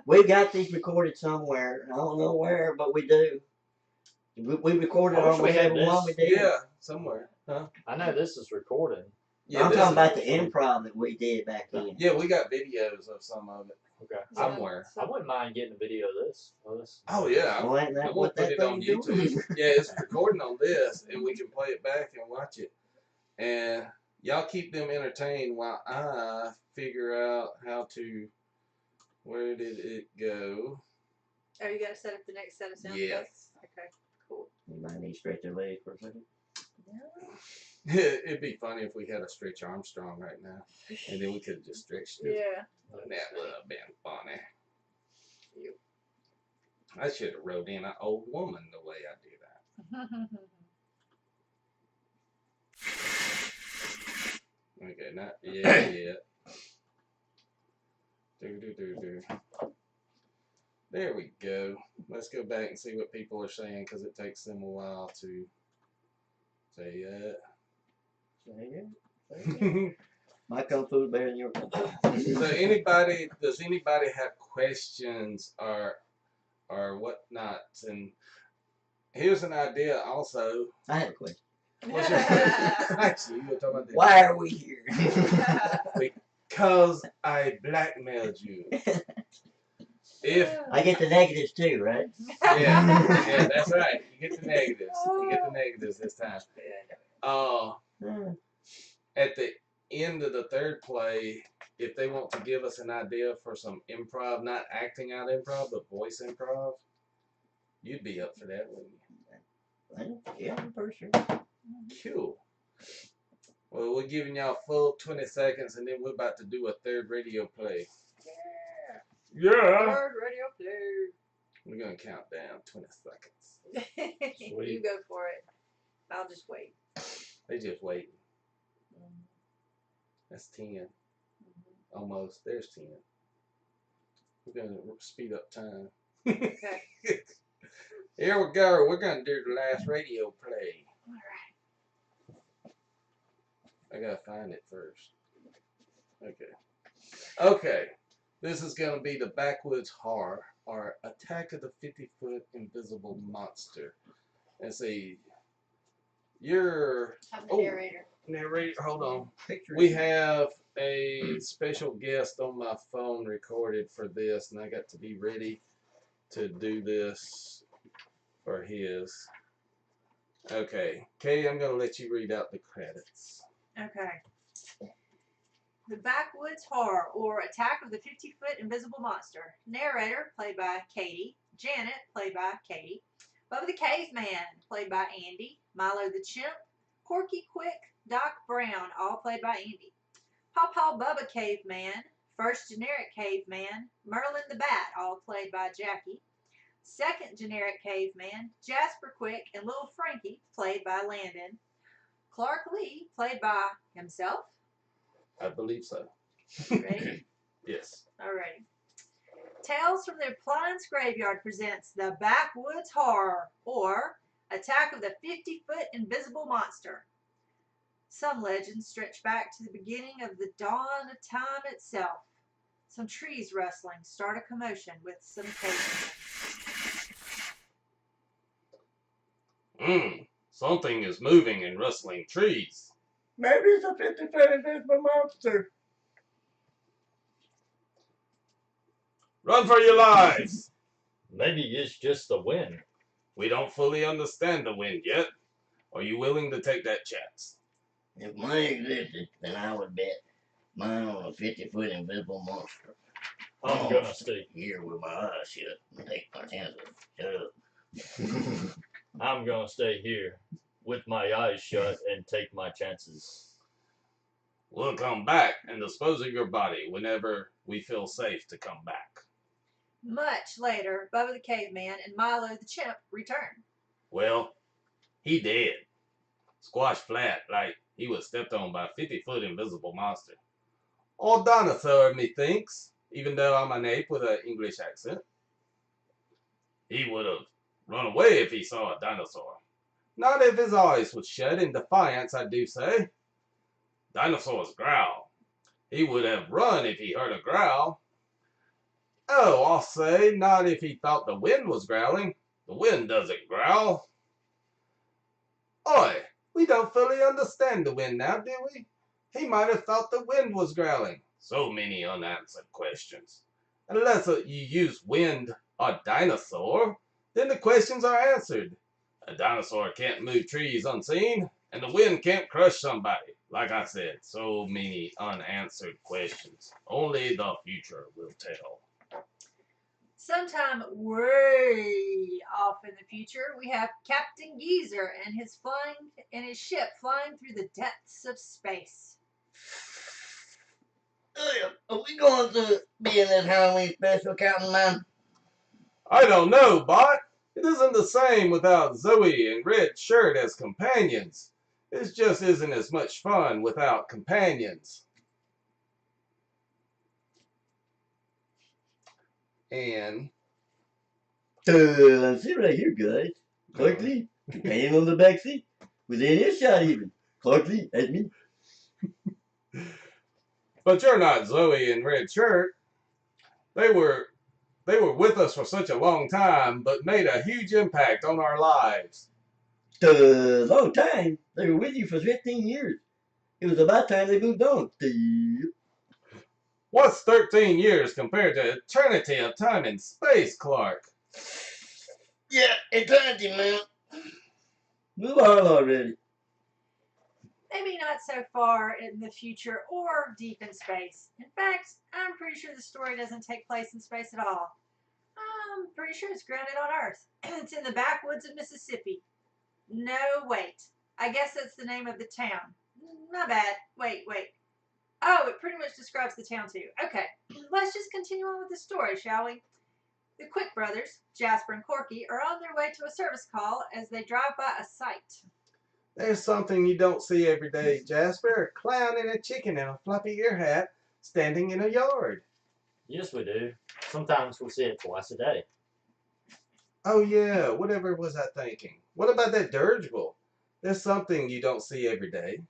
We got these recorded somewhere. I don't know where, but we do. We recorded almost every one we did. Yeah, somewhere. Huh? I know this is recorded. Yeah, I'm talking about the improv that we did back then. Yeah, we got videos of some of it. Okay. Somewhere. I wouldn't mind getting a video of this. Oh, yeah. Well, ain't that I'm what going to that put it on thing YouTube. doing? Yeah, it's recording on this, and we can play it back and watch it. And y'all keep them entertained while I figure out how to. Where did it go? Oh, you got to set up the next set of sound effects? Okay, cool. You might need to stretch your legs for a second. It'd be funny if we had a Stretch Armstrong right now, and then we could have just stretched it. Yeah. That would have been funny. I should have wrote in an old woman the way I do that. Okay, not yet. Do. There we go. Let's go back and see what people are saying because it takes them a while to say that. My kung fu is better than your kung fu. So does anybody have questions or whatnot? And here's an idea also. I have a question. What's your question? Actually, you were talking about that. Why are we here? Because I blackmailed you. If I get the negatives too, right? yeah, that's right. You get the negatives. You get the negatives this time. At the end of the third play, if they want to give us an idea for some improv, not acting out improv, but voice improv, you'd be up for that, wouldn't you? Yeah, for sure. Cool. Well, we're giving y'all full 20 seconds, and then we're about to do a third radio play. Yeah. Third radio play. We're going to count down 20 seconds. You go for it. I'll just wait. They just waiting. That's 10. Almost. There's 10. We're going to speed up time. Okay. Here we go. We're going to do the last radio play. All right. I got to find it first. Okay. This is going to be the Backwoods Horror, or Attack of the 50-Foot Invisible Monster. And see, I'm the narrator. Narrator, hold on. We have a special guest on my phone recorded for this, and I got to be ready to do this for his. Okay, Kay, I'm going to let you read out the credits. Okay. The Backwoods Horror, or Attack of the 50-Foot Invisible Monster. Narrator, played by Katie. Janet, played by Katie. Bubba the Caveman, played by Andy. Milo the Chimp. Corky Quick, Doc Brown, all played by Andy. Pawpaw Bubba Caveman. First Generic Caveman. Merlin the Bat, all played by Jackie. Second Generic Caveman. Jasper Quick and Little Frankie, played by Landon. Clark Lee, played by himself. I believe so. Ready? Yes. Alrighty. Tales from the Appliance Graveyard presents The Backwoods Horror, or Attack of the 50-Foot Invisible Monster. Some legends stretch back to the beginning of the dawn of time itself. Some trees rustling start a commotion with some cavemen. Something is moving and rustling trees. Maybe it's a 50-foot invisible monster. Run for your lives! Maybe it's just the wind. We don't fully understand the wind yet. Are you willing to take that chance? If money existed, then I would bet mine on a 50-foot invisible monster. I'm gonna stay here with my eyes shut and take my chances. Shut up. I'm gonna stay here with my eyes shut and take my chances. We'll come back and dispose of your body whenever we feel safe to come back. Much later, Bubba the Caveman and Milo the Chimp return. Well, he dead. Squashed flat like he was stepped on by a 50-foot invisible monster. Or dinosaur, methinks, even though I'm an ape with an English accent. He would have run away if he saw a dinosaur. Not if his eyes was shut in defiance, I do say. Dinosaurs growl. He would have run if he heard a growl. Oh, I'll say, not if he thought the wind was growling. The wind doesn't growl. Oi, we don't fully understand the wind now, do we? He might have thought the wind was growling. So many unanswered questions. Unless you use wind or dinosaur, then the questions are answered. A dinosaur can't move trees unseen, and the wind can't crush somebody. Like I said, so many unanswered questions. Only the future will tell. Sometime way off in the future, we have Captain Geezer and his ship flying through the depths of space. Are we going to be in this Halloween special, Captain Man? I don't know, Bot. It isn't the same without Zoe and Red Shirt as companions. It just isn't as much fun without companions. And I'm sitting right here, guys. Clark Lee, companion on the back seat. Within earshot even. Clark Lee, that's me. but you're not Zoe in red shirt. They were with us for such a long time, but made a huge impact on our lives. Long time. They were with you for 15 years. It was about time they moved on. What's 13 years compared to eternity of time and space, Clark? Yeah, eternity, man. Move on already. Maybe not so far in the future or deep in space. In fact, I'm pretty sure the story doesn't take place in space at all. I'm pretty sure it's grounded on Earth. It's in the backwoods of Mississippi. No, wait. I guess that's the name of the town. Not bad. Wait. Oh, it pretty much describes the town too. Okay, let's just continue on with the story, shall we? The Quick brothers, Jasper and Corky, are on their way to a service call as they drive by a site. There's something you don't see every day, Jasper. A clown and a chicken in a fluffy ear hat standing in a yard. Yes, we do. Sometimes we see it twice a day. Oh yeah, whatever was I thinking? What about that dirigible? There's something you don't see every day.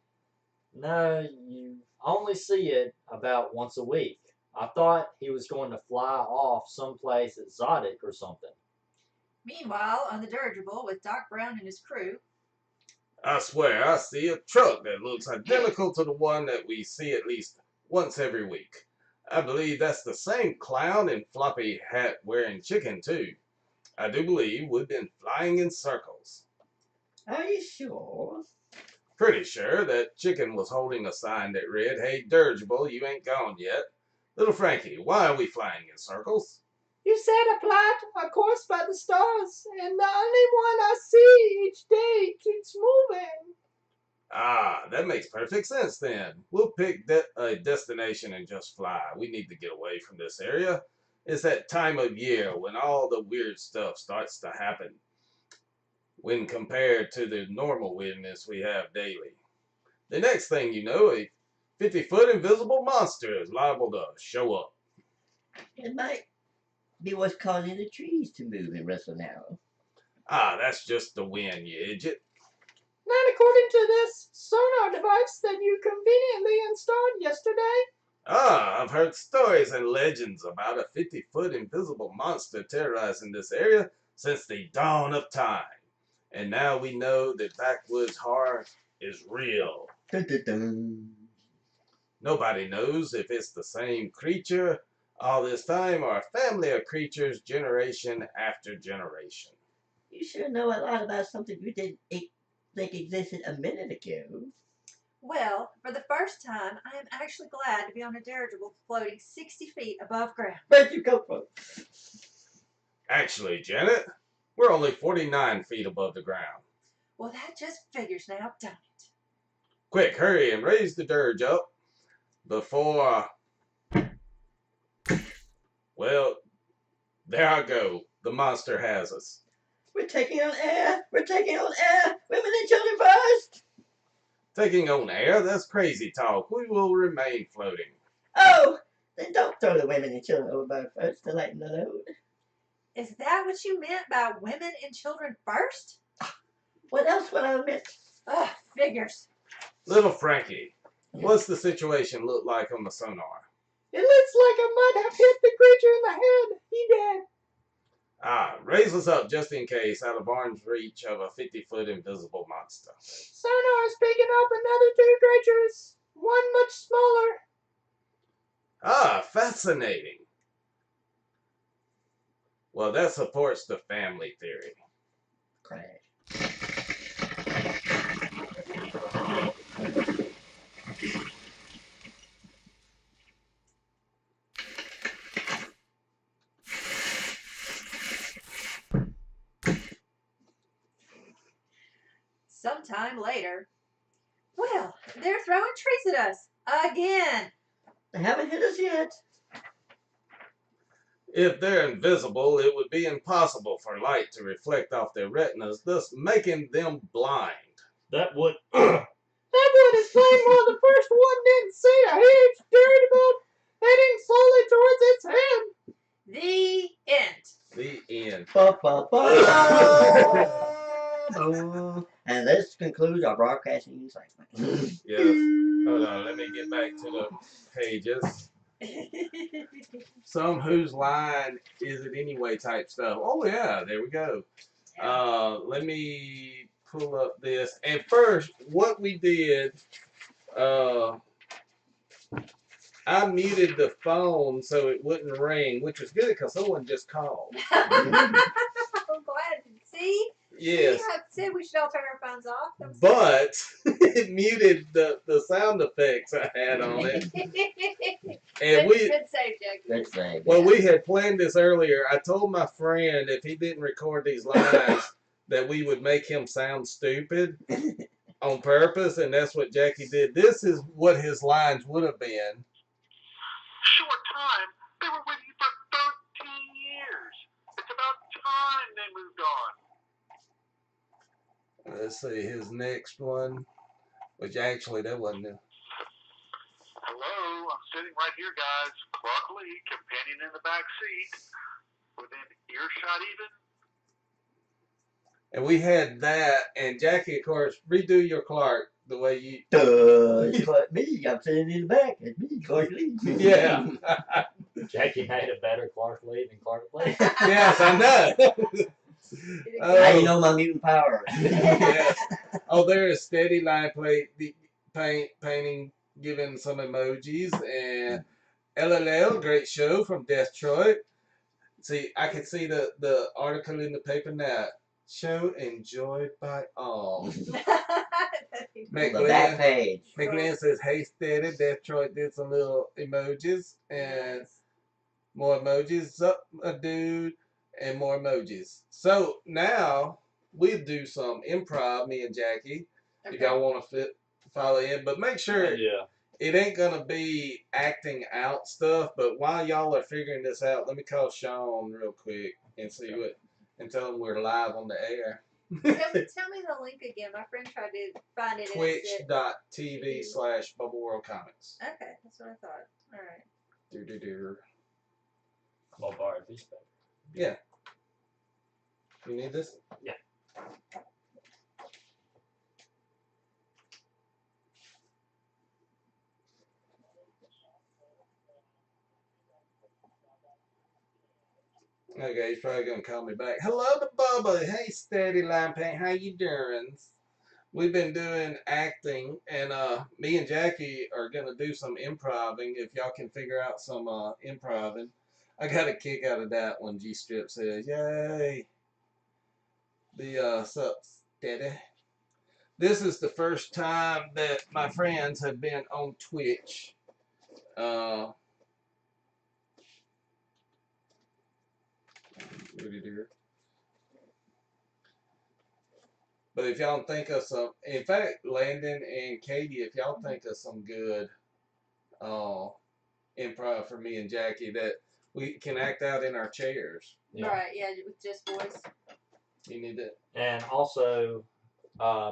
No, you only see it about once a week. I thought he was going to fly off someplace exotic or something. Meanwhile, on the dirigible with Doc Brown and his crew, I swear I see a truck that looks identical to the one that we see at least once every week. I believe that's the same clown and floppy hat wearing chicken too. I do believe we've been flying in circles. Are you sure? Pretty sure that chicken was holding a sign that read, "Hey dirigible, you ain't gone yet." Little Frankie, why are we flying in circles? You said a plot, a course by the stars, and the only one I see each day keeps moving. Ah, that makes perfect sense then. We'll pick a destination and just fly. We need to get away from this area. It's that time of year when all the weird stuff starts to happen when compared to the normal weirdness we have daily. The next thing you know, a 50-foot invisible monster is liable to show up. It might be what's causing the trees to move and rustle now. Ah, that's just the wind, you idiot. Not according to this sonar device that you conveniently installed yesterday. Ah, I've heard stories and legends about a 50-foot invisible monster terrorizing this area since the dawn of time. And now we know that backwoods horror is real. Dun, dun, dun. Nobody knows if it's the same creature all this time or a family of creatures generation after generation. You sure know a lot about something you didn't think existed a minute ago. well, for the first time, I am actually glad to be on a dirigible floating 60 feet above ground. Where'd you come from? Actually, Janet, we're only 49 feet above the ground. Well, that just figures now, don't it? Quick, hurry and raise the dirge up before... Well, there I go. The monster has us. We're taking on air. We're taking on air. Women and children first. Taking on air? That's crazy talk. We will remain floating. Oh, then don't throw the women and children overboard first to lighten the load. Is that what you meant by women and children first? What else would I miss? Ugh, figures. Little Frankie, what's the situation look like on the sonar? It looks like I might have hit the creature in the head. He dead. Ah, raise us up just in case, out of arm's reach of a 50-foot invisible monster. Sonar is picking up another two creatures. One much smaller. Ah, fascinating. Well, that supports the family theory. Crash. Sometime later. Well, they're throwing trees at us. Again. They haven't hit us yet. If they're invisible, it would be impossible for light to reflect off their retinas, thus making them blind. That would. That wood is plain while the first one didn't see a huge dirt about heading slowly towards its head. The end. The end. Ba, ba, ba. And this concludes our broadcasting segment. Yes. Hold on, let me get back to the pages. Some whose line is it anyway type stuff. Oh yeah, there we go. Let me pull up this. And first, what we did, I muted the phone so it wouldn't ring, which was good because someone just called. I'm glad. See? Yes. See, I said we should all turn our phones off. But it muted the sound effects I had on it. And good save, Jackie. Good save. Well, we had planned this earlier. I told my friend if he didn't record these lines that we would make him sound stupid on purpose, and that's what Jackie did. This is what his lines would have been. Short time. They were with you for 13 years. It's about time they moved on. Let's see, his next one, which actually that wasn't it. Hello, I'm sitting right here, guys. Clark Lee, companion in the back seat. Within earshot even. And we had that, and Jackie, of course, redo your Clark the way you. It's like me. I'm sitting in the back. It's me, Clark Lee. Yeah. Jackie made a better Clark Lee than Clark Lee. Yes, I know. Now you know my mutant power. Yes. Oh, there is steady line plate, painting, giving some emojis, and LLL, great show from Detroit. See, I can see the article in the paper now. Show enjoyed by all. The back page. McGlenn says, "Hey, steady." Detroit did some little emojis and more emojis. Up a dude and more emojis. So now we'll do some improv, me and Jackie, if y'all want to follow in. But make sure it ain't gonna be acting out stuff. But while y'all are figuring this out, let me call Sean real quick and see what, and tell him we're live on the air. Tell me the link again. My friend tried to find it. Twitch.tv/BubbleWorldComics. Okay, that's what I thought. All right. Well, bar this better. Yeah. You need this? Yeah. Okay, he's probably gonna call me back. Hello to Bubba. Hey, Steady Line Paint. How you doing? We've been doing acting, and me and Jackie are gonna do some improving. If y'all can figure out some improving, I got a kick out of that when G Strip says, "Yay!" The sup Steady. This is the first time that my friends have been on Twitch. But if y'all think of some, in fact, Landon and Katie, if y'all think of some good improv for me and Jackie that we can act out in our chairs. Yeah. Right, yeah, with just voice. You need it. And also,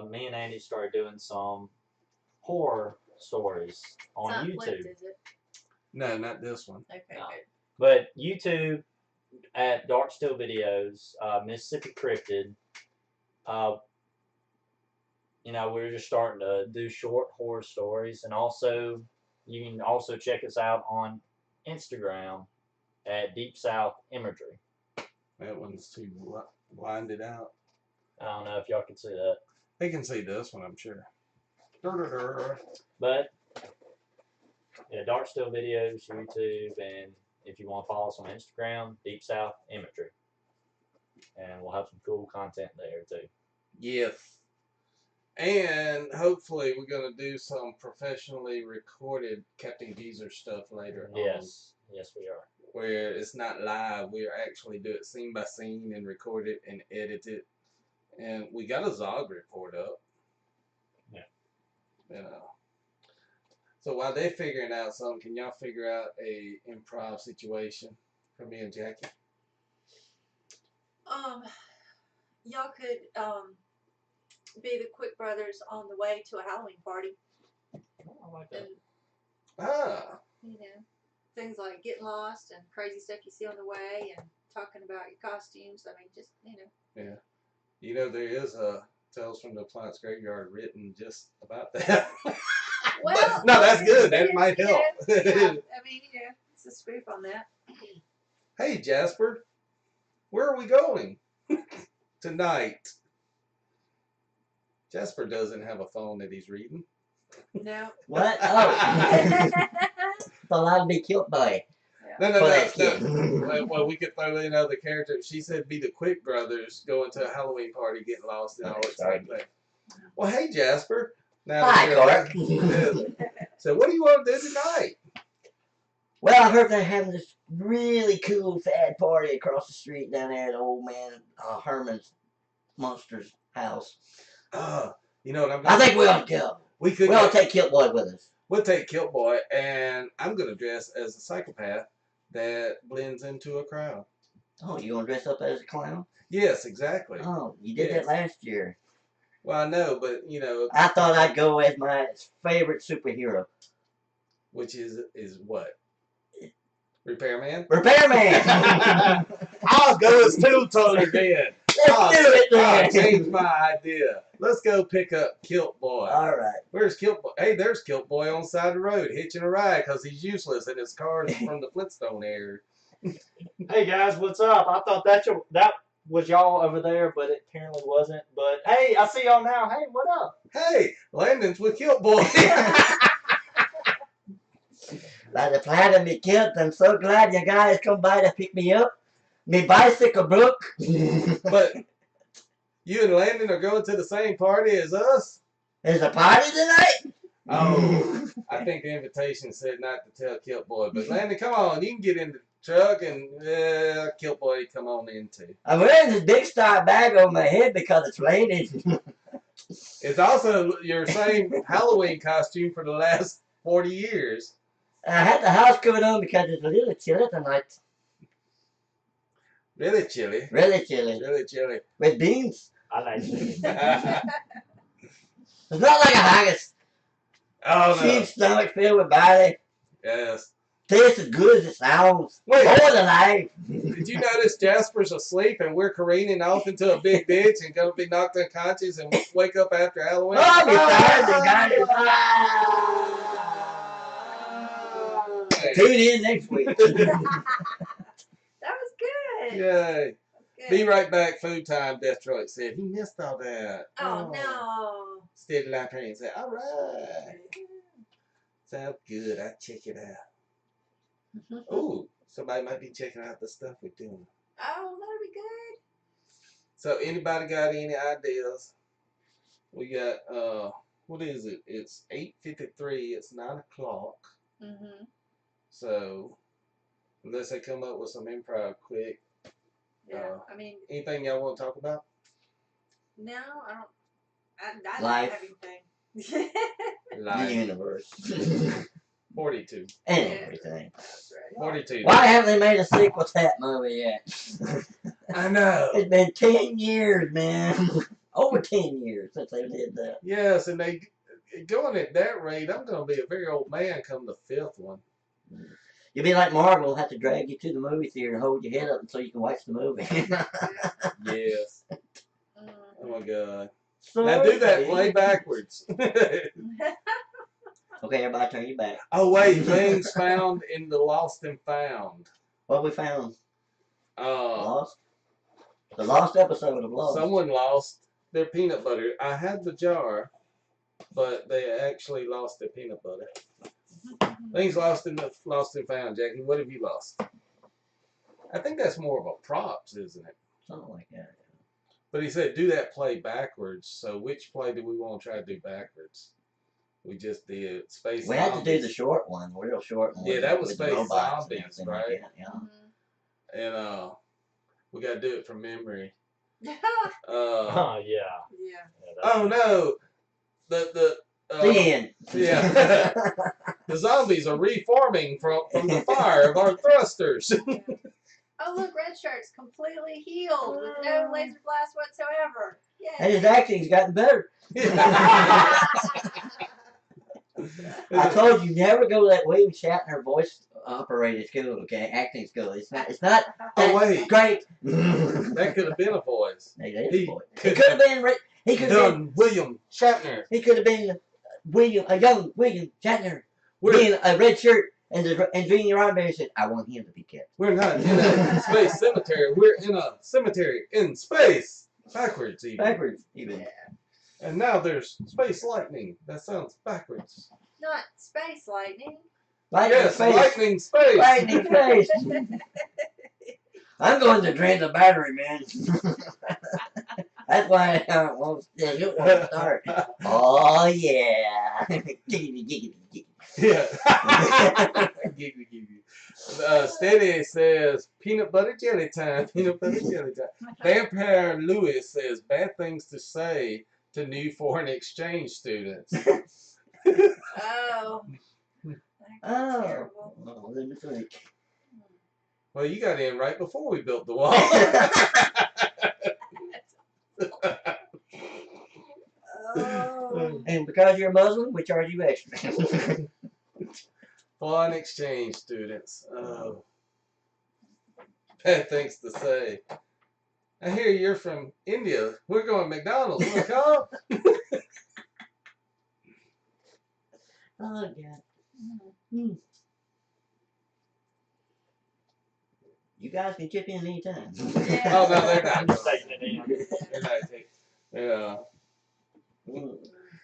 me and Andy started doing some horror stories on YouTube. Netflix, is it? No, not this one. Okay, No. good. But YouTube at Dark Still Videos, Mississippi Cryptid. You know, we're just starting to do short horror stories, and also you can also check us out on Instagram at Deep South Imagery. That one's too blinded out. I don't know if y'all can see that. They can see this one, I'm sure. But yeah, Dark Still Videos, YouTube, and if you want to follow us on Instagram, Deep South Imagery, and we'll have some cool content there too. Yes. And hopefully we're going to do some professionally recorded Captain Geezer stuff later on. Yes, we are. Where it's not live, we actually do it scene by scene and record it and edit it. And we got a Zog report up. Yeah. You know. So while they're figuring out something, can y'all figure out a improv situation for me and Jackie? Y'all could be the Quick Brothers on the way to a Halloween party. Oh, I like that. And, you know, things like getting lost and crazy stuff you see on the way and talking about your costumes. I mean, just, you know. Yeah. You know, there is a Tales from the Appliance Graveyard written just about that. Well, but, no, that's good. That might help. Yeah, I mean, yeah, it's a spoof on that. Hey, Jasper, where are we going tonight? Jasper doesn't have a phone that he's reading. No. What? Oh. Thought I'd be killed by it. No. Well, we could throw in other characters. She said be the Quick Brothers going to a Halloween party, getting lost, and all that sort of thing. Well, hey, Jasper. Hi, Clark. So what do you want to do tonight? Well, I heard they're having this really cool fad party across the street down there at old man Herman's Monster's house. You know what I think we ought to go. We ought to take Kilt Boy with us. We'll take Kilt Boy, and I'm going to dress as a psychopath that blends into a crowd. Oh, you want to dress up as a clown? Yes, exactly. Oh, you did that last year. Well, I know, but, you know. I thought I'd go as my favorite superhero. Which is what? Repairman? Repairman! I'll go as Two-Toner then. Let's do it then. I'll change my idea. Let's go pick up Kilt Boy. All right. Where's Kilt Boy? Hey, there's Kilt Boy on the side of the road hitching a ride because he's useless and his car is from the Flintstone era. Hey guys, what's up? I thought that was y'all over there, but it apparently wasn't. But hey, I see y'all now. Hey, what up? Hey, Landon's with Kilt Boy. By the plan of me Kilt, I'm so glad you guys come by to pick me up. Me bicycle broke. But you and Landon are going to the same party as us? There's a party tonight? Oh, I think the invitation said not to tell Kilt Boy. But Landon, come on. You can get in the truck and Kilt Boy, come on in too. I'm wearing this big star bag over my head because it's raining. It's also your same Halloween costume for the last 40 years. I had the house covered on because it's a little chilly tonight. Really chilly. Really chilly. Really chilly. With beans. I like it. It's not like a haggis. Oh, no. Cheap stomach filled with barley. Yes. Tastes as good as it sounds. Wait. More than life. Did you notice Jasper's asleep and we're careening off into a big ditch and going to be knocked unconscious and wake up after Halloween? Oh, be tired and got it. Tune in next week. That was good. Yay. Good. Be right back. Food time. Detroit said he missed all that. Oh, no. Steady line here and said, all right. Sounds good. I'll check it out. Ooh, somebody might be checking out the stuff we're doing. Oh, that'll be good. So anybody got any ideas? We got, what is it? It's 8:53. It's 9 o'clock. Mm-hmm. So unless they come up with some improv quick. Yeah, I mean. Anything y'all want to talk about? No, I don't. I Life. don't have anything. Life. The universe. 42. And everything. That's right. 42. Why haven't they made a sequel to that movie yet? I know. It's been 10 years, man. Over 10 years since they did that. Yes, and they going at that rate, I'm going to be a very old man come the 5th one. You'll be like Marvel, have to drag you to the movie theater and hold your head up so you can watch the movie. Yes. Oh my God. Now do that play backwards. Okay, everybody turn your back. Oh wait, things found in the Lost and Found. What we found? Lost? The lost episode of Lost. Someone lost their peanut butter. I had the jar, but they actually lost their peanut butter. Things lost and found, Jackie. What have you lost? I think that's more of a props, isn't it? Something like that. But he said do that play backwards. So which play do we want to try to do backwards? We just did Space We Zombies. had to do the short one, the real short one. Yeah, that was with the Space robots and Zombies, everything right? Like that, yeah. And we got to do it from memory. Oh, yeah. Yeah. Oh no, the end. Yeah, the zombies are reforming from the fire of our thrusters. Oh, look, Red Shirt's completely healed with no laser blast whatsoever. And his Yay. acting's gotten better. I told you never go to that William Shatner voice operated school, okay? Acting school. It's not Oh, wait. great. That could have been a voice. He could have been. He could have been William Shatner. He could have been a young William Shatner, being a red shirt and Junior Roddenberry said, "I want him to be kept." We're not in a space cemetery. We're in a cemetery in space. Backwards, even. Backwards, even. Yeah. And now there's space lightning. That sounds backwards. Not space lightning. Lightning Yes, space. lightning space. Lightning space. I'm going to drain the battery, man. That's why it won't start. Oh, yeah. Yeah. Steady says, peanut butter jelly time. Peanut butter jelly time. Vampire Lewis says, bad things to say to new foreign exchange students. Oh. Oh. Terrible. Oh, let me think. Well, you got in right before we built the wall. Oh. And because you're Muslim, we charge you extra. Foreign exchange students. Bad things to say. I hear you're from India. We're going to McDonald's. Want to come? Oh, God. Hmm. You guys can chip in anytime. Yeah. Oh, no, they're not. I'm just taking it in. They're not taking. Yeah.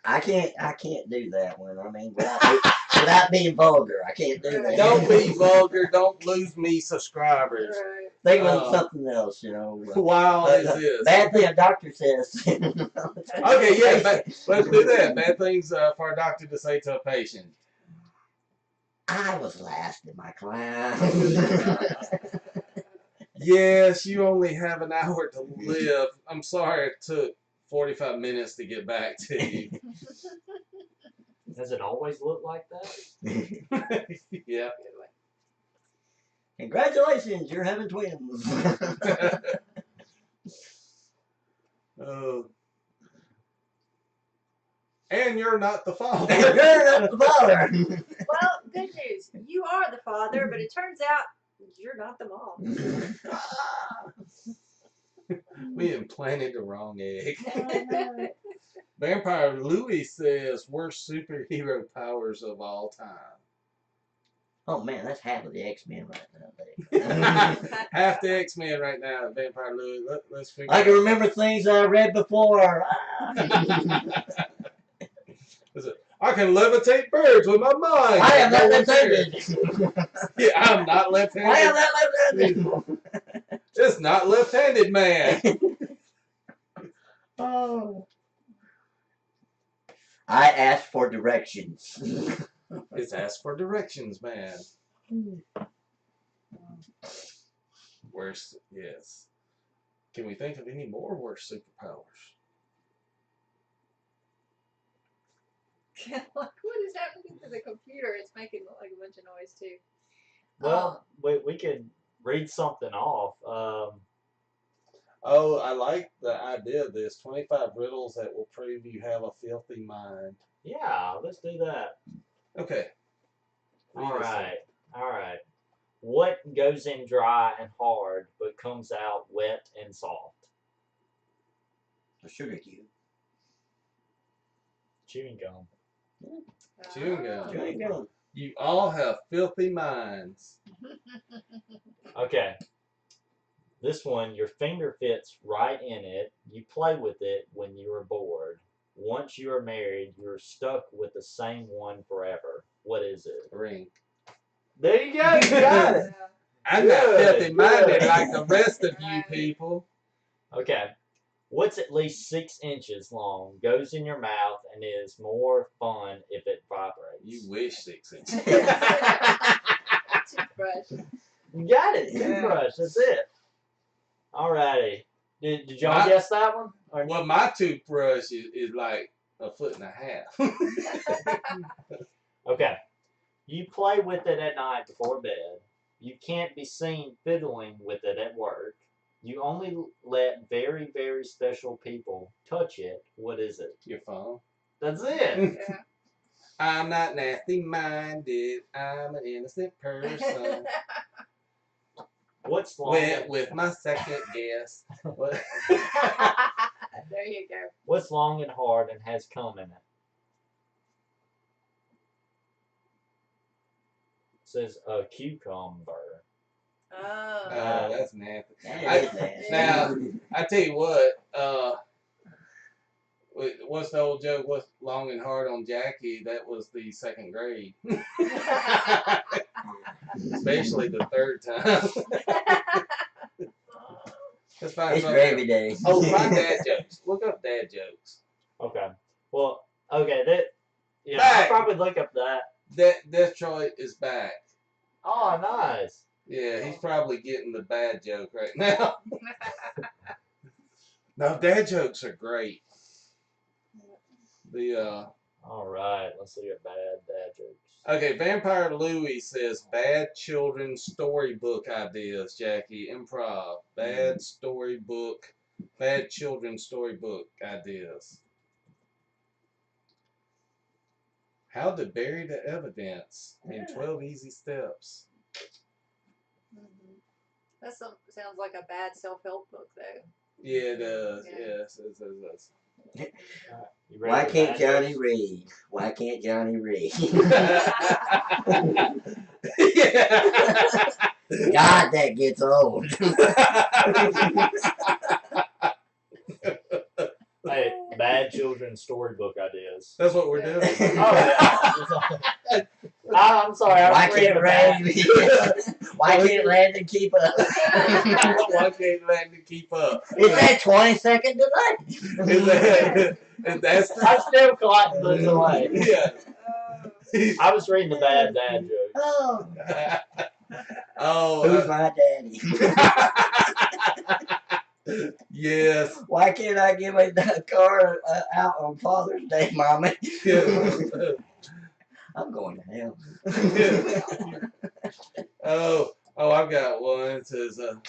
I can't do that one. I mean, without being vulgar, I can't do that. Don't be vulgar. Don't lose me subscribers. Right. Think of something else, you know. Wow, is this? Bad thing a doctor says. Okay, yeah, let's do that. Bad things for a doctor to say to a patient. I was last in my class. Yes, you only have an hour to live. I'm sorry it took 45 minutes to get back to you. Does it always look like that? Yeah. Congratulations, you're having twins. And you're not the father. You're not the father. Well, good news. You are the father, but it turns out you're not the mom. We implanted the wrong egg. Vampire Louis says worst superhero powers of all time. Oh man, that's half of the X-Men right now. Half the X-Men right now, Vampire Louis. Let's figure I can remember things I read before. I can levitate birds with my mind. I am not left-handed. Yeah, I'm not left-handed. I am not left-handed. It's not left-handed, man. Oh. I asked for directions. It's asked for directions, man. Worst, yes. Can we think of any more worst superpowers? Like, what is happening to the computer? It's making like a bunch of noise too. Well, we could read something off. Oh, I like the idea of this. 25 riddles that will prove you have a filthy mind. Yeah, let's do that. Okay. All right. What goes in dry and hard but comes out wet and soft? A sugar cube. Chewing gum. Chewing gum. Chewing gum. You all have filthy minds. Okay. This one, your finger fits right in it. You play with it when you are bored. Once you are married, you're stuck with the same one forever. What is it? Ring. There you go. You got it. I'm not Good, filthy minded good. like the rest of you people. Okay. What's at least 6 inches long, goes in your mouth, and is more fun if it vibrates? You wish 6 inches. Toothbrush. You got it. Yeah. Toothbrush. That's it. Alrighty. Did y'all My- guess that one? Or Well, my toothbrush is like 1.5 feet. Okay. You play with it at night before bed. You can't be seen fiddling with it at work. You only let very, very special people touch it. What is it? Your phone. That's it. Yeah. I'm not nasty minded. I'm an innocent person. What's long? Went with my second guess. What? There you go. What's long and hard and has cum in it? It says a cucumber. Oh. That's nasty. That is nasty. Now, I tell you what, what's the old joke? What's long and hard on Jackie? That was the second grade. Especially the third time. Let's find It's something gravy else. day. Oh, find dad jokes. Look up dad jokes. Okay. Well, okay. I'll Back. probably look up that. Detroit is back. Oh, nice. Yeah, he's probably getting the bad joke right now. No, dad jokes are great. All right. Let's look at bad dad jokes. Okay, Vampire Louie says bad children's storybook ideas, Jackie. Improv. Bad children's storybook ideas. How to bury the evidence in 12 easy steps. Mm-hmm. That sounds like a bad self-help book, though. Yeah, it does. Yeah. Yes, it does. You ready Why for can't bad Johnny jokes? read? Why can't Johnny read? God, that gets old. Hey, bad children's storybook ideas. That's what we're doing. Oh, yeah. I'm sorry. Why I was reading can't the bad. Landon? Why can't Landon keep up? Why can't Landon keep up? Is that 20-second delay? That's I'm still caught in the delay. Yeah. I was reading the bad dad joke. Oh, Oh. who's my daddy? Yes. Why can't I give a car out on Father's Day, Mommy? I'm going to hell. I've got one. It says bad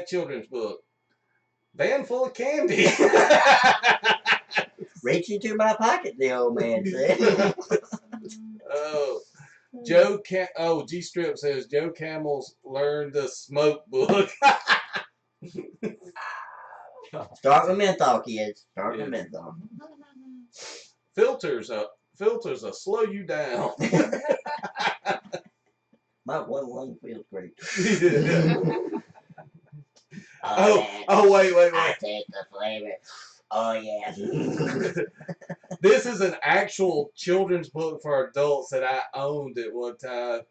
children's book. Van full of candy. Reach into my pocket, the old man said. G Strip says Joe Camel's Learn to Smoke book. Start with menthol, kids. Start with menthol. Filters will slow you down. My one feels great. Wait. I take the flavor. Oh, yeah. This is an actual children's book for adults that I owned at one time.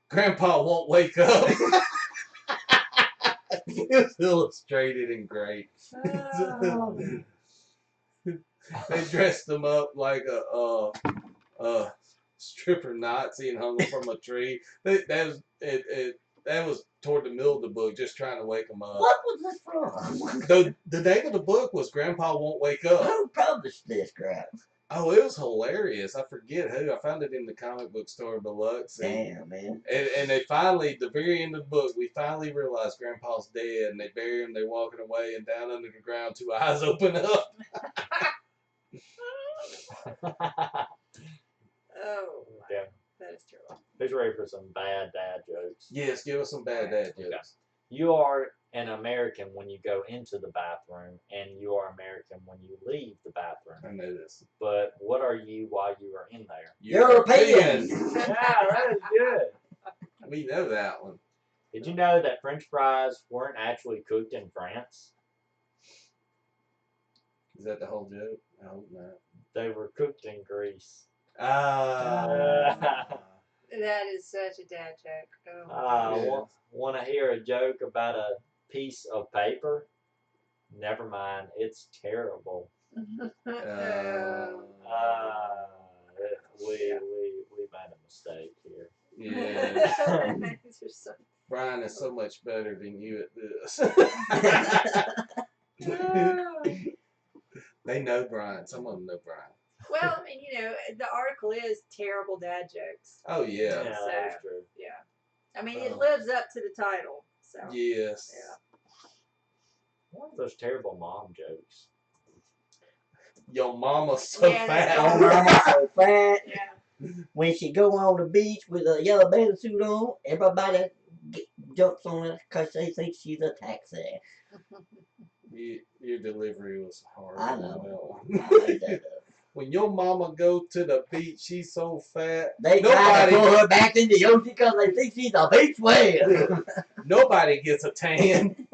Grandpa Won't Wake Up. It was illustrated and great. They dressed him up like a stripper Nazi and hung him from a tree. That was toward the middle of the book, just trying to wake him up. What was this from? The name of the book was Grandpa Won't Wake Up. Who published this crap? Oh, it was hilarious. I forget who. I found it in the comic book store Deluxe. Damn, man. And they finally, the very end of the book, we finally realized Grandpa's dead, and they bury him. They're walking away, and down under the ground, two eyes open up. Oh, Yeah. that is terrible. Who's ready for some bad dad jokes? Yes, give us some bad dad jokes. Okay. You are an American when you go into the bathroom, and you are American when you leave the bathroom. I know this. But what are you while you are in there? European. Yeah, that is good. We know that one. Did you know that French fries weren't actually cooked in France? Is that the whole joke? I hope not. They were cooked in Greece. That is such a dad joke. Oh. Want to hear a joke about a piece of paper? Never mind, it's terrible. We made a mistake here. Yeah. Brian is so much better than you at this. They know Brian. Some of them know Brian. Well, I mean, you know, the article is terrible dad jokes. Oh yeah. Yeah, So, that's true. yeah. I mean, it lives up to the title. So. Yes. Yeah. One of those terrible mom jokes. Your mama's so fat. Your mama's so fat. Yeah. When she go on the beach with a yellow bathing suit on, everybody jumps on her because they think she's a taxi. Your delivery was hard. I know. When your mama go to the beach, she's so fat. They try to pull her back in the ocean because they think she's a beach whale. Nobody gets a tan.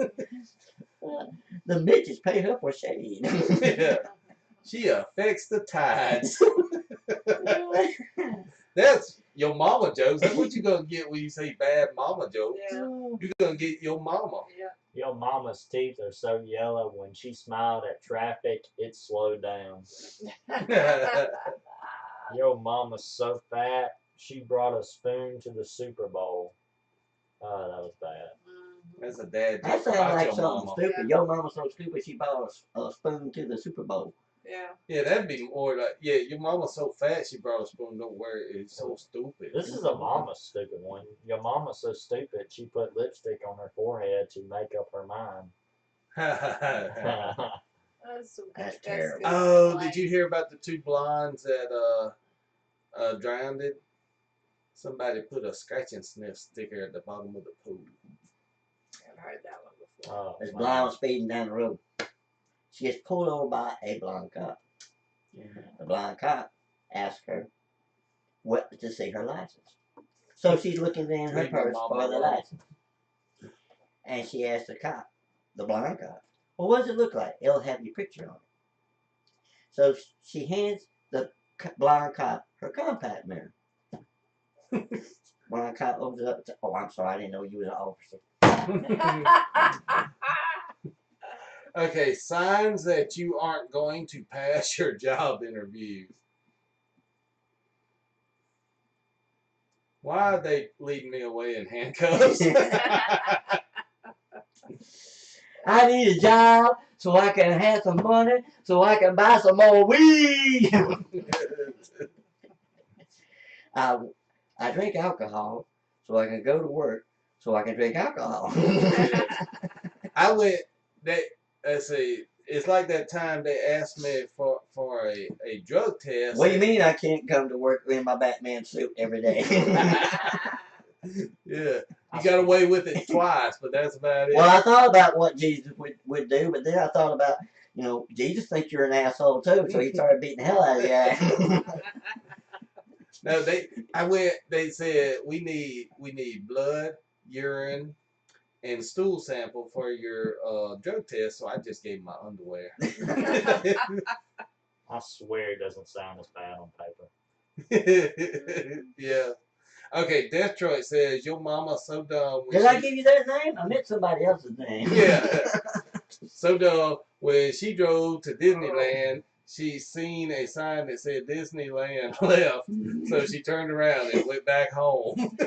The bitches pay her for shade. Yeah. She affects the tides. That's your mama jokes. That's what you're going to get when you say bad mama jokes. Yeah. You're going to get your mama. Yeah. Your mama's teeth are so yellow when she smiled at traffic, it slowed down. Your mama's so fat, she brought a spoon to the Super Bowl. Oh, that was bad. That's a dad That joke sounds about like your something mama. stupid. Yeah. Your mama's so stupid she brought a spoon to the Super Bowl. Yeah. Yeah, that'd be more like, yeah, your mama's so fat she brought a spoon. Don't worry, it's so stupid. This is a mama stupid one. Your mama's so stupid, she put lipstick on her forehead to make up her mind. That's terrible. good. Oh, did you hear about the two blondes that drowned? Somebody put a scratch and sniff sticker at the bottom of the pool. I've heard that one before. Oh, This man. blonde speeding down the road. She gets pulled over by a blonde cop. The blonde cop asks her what to see her license. So she's looking in her Leave my purse mama for the alone. license. And she asks the cop, the blonde cop, well, what does it look like? It'll have your picture on it. So she hands the blonde cop her compact mirror. Blonde cop opens it up and says, oh, I'm sorry, I didn't know you was an officer. Okay, signs that you aren't going to pass your job interview. Why are they leading me away in handcuffs? I need a job so I can have some money so I can buy some more weed. I drink alcohol so I can go to work so I can drink alcohol. I went, let's see, it's like that time they asked me for a drug test. What do you mean I can't come to work in my Batman suit every day? Yeah, you got away with it twice, but that's about it. Well, I thought about what Jesus would do, but then I thought about, you know, Jesus thinks you're an asshole too, so he started beating the hell out of you. No, they said we need blood, urine, and stool sample for your drug test, so I just gave him my underwear. I swear it doesn't sound as bad on paper. Yeah. Okay, Detroit says your mama's so dumb. Did I give you that name? I meant somebody else's name. Yeah. So dumb. When she drove to Disneyland, she seen a sign that said Disneyland left, so she turned around and went back home.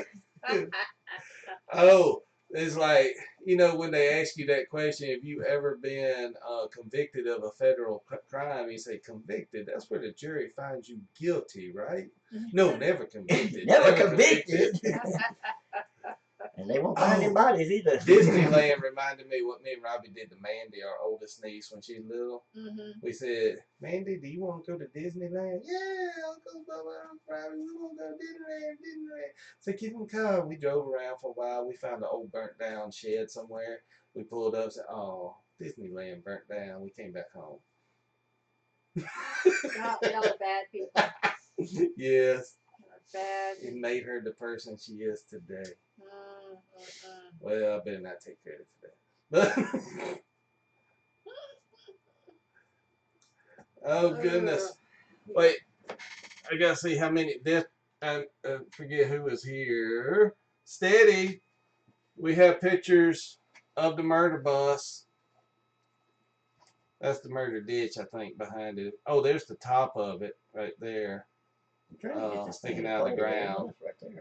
Oh, it's like, you know, when they ask you that question, have you ever been convicted of a federal crime? You say convicted. That's where the jury finds you guilty, right? No, never convicted. Never convicted. And they won't find any bodies either. Disneyland reminded me what me and Robbie did to Mandy, our oldest niece, when she's little. Mm-hmm. We said, Mandy, do you want to go to Disneyland? Yeah, Uncle Bubba, Robbie, we want to go to Disneyland. So get in the car. We drove around for a while. We found an old burnt down shed somewhere. We pulled up and said, oh, Disneyland burnt down. We came back home. Y'all are bad people. Yes. Bad. It made her the person she is today. Mm-hmm. Well, I better not take credit for that. Oh, goodness. Wait. I got to see how many. I forget who was here. Steady. We have pictures of the murder bus. That's the murder ditch, I think, behind it. Oh, there's the top of it right there. Sticking out of the ground.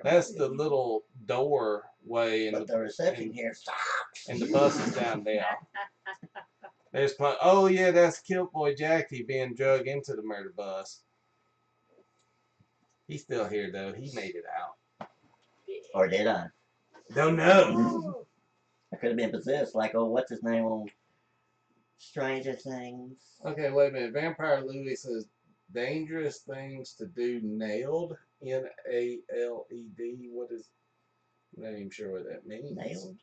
That's the little doorway, and the reception here sucks. And the bus is down there. There's oh yeah, that's Kilt Boy Jackie being drug into the murder bus. He's still here though. He made it out. Or did I? Don't know. I could have been possessed, like, oh, what's his name on Stranger Things? Okay, wait a minute. Vampire Louie says dangerous things to do nailed. NALED. What is? I'm not even sure what that means. Nailed?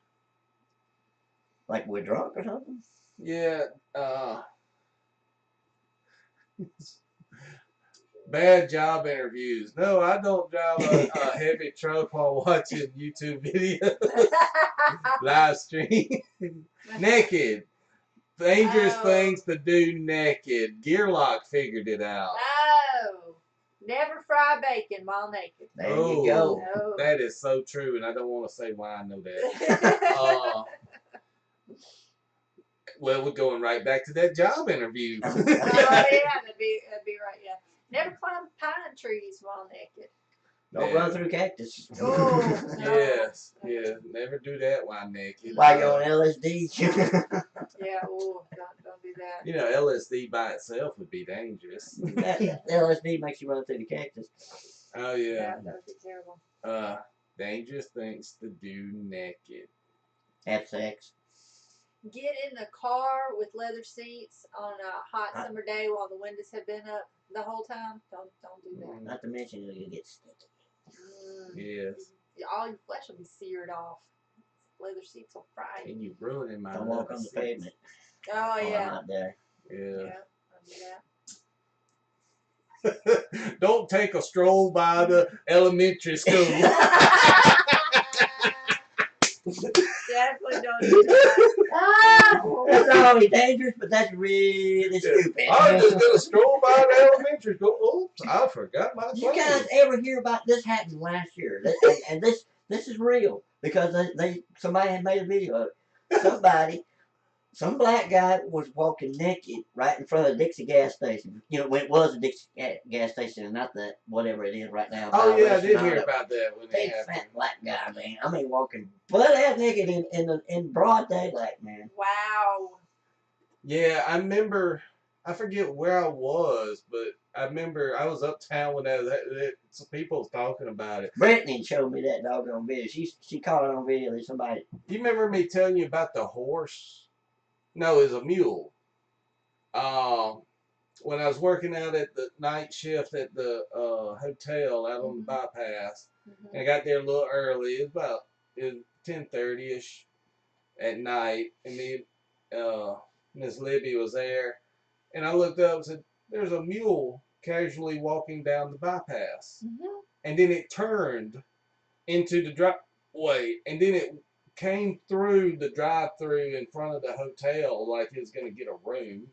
Like we're drunk or something? Yeah. Bad job interviews. No, I don't drive a heavy truck while watching YouTube videos. Live stream. Naked. Dangerous things to do naked. Gearlock figured it out. Oh. Never fry bacon while naked. There you go. No. That is so true, and I don't want to say why I know that. Well, we're going right back to that job interview. Oh, yeah, that'd be right, yeah. Never climb pine trees while naked. Don't run through cactus. Oh, no. Yes, yeah. Never do that while naked. While you're on LSD. Yeah, oh, don't do that. You know, LSD by itself would be dangerous. LSD makes you run through the cactus. Oh, Yeah, yeah. that would be terrible. Dangerous things to do naked. Have sex. Get in the car with leather seats on a hot summer day while the windows have been up the whole time. Don't do that. Not to mention you'll get sticky. Yes. All your flesh will be seared off. Leather seats will fry you. And you ruining my Don't walk on the pavement. Oh, I'm yeah. not there. Yeah. Don't do that. Don't take a stroll by the elementary school. Definitely don't do that. That's not only dangerous, but that's really stupid. I was just gonna stroll by the elementary school. Oops, I forgot my You clothes. guys ever hear about this happened last year? And this is real because somebody had made a video of it. Some black guy was walking naked right in front of the Dixie gas station. You know, when it was a Dixie gas station and not that whatever it is right now. Oh yeah, I did hear about that when they Big happened. fat black guy, man. I mean, walking butt-ass naked in broad daylight, man. Wow. Yeah, I remember. I forget where I was, but I remember I was uptown when some people was talking about it. Brittany showed me that doggone video. She caught it on video. There's somebody. Do you remember me telling you about the horse? No, it was a mule. When I was working out at the night shift at the hotel out on the bypass, and I got there a little early. It was 10:30ish at night, and me, Miss Libby was there, and I looked up and said, "There's a mule casually walking down the bypass," and then it turned into the driveway, and then it came through the drive-through in front of the hotel like it was going to get a room.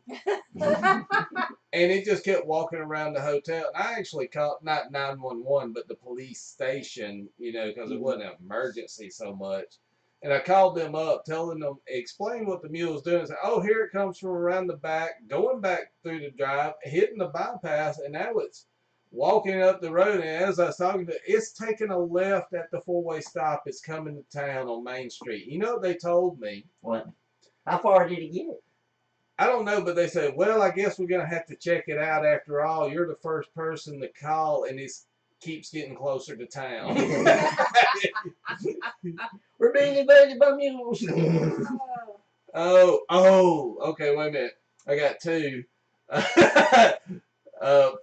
And it just kept walking around the hotel. And I actually called, not 911, but the police station, you know, because it wasn't an emergency so much. And I called them up, telling them, explain what the mule was doing. I said, oh, here it comes from around the back, going back through the drive, hitting the bypass, and now it's walking up the road. And as I was talking to, it's taking a left at the four-way stop. It's coming to town on Main Street. You know what they told me? What? How far did he get? I don't know, but they said, well, I guess we're going to have to check it out after all. You're the first person to call, and it keeps getting closer to town. We're being invaded by mules. Okay, wait a minute. I got two.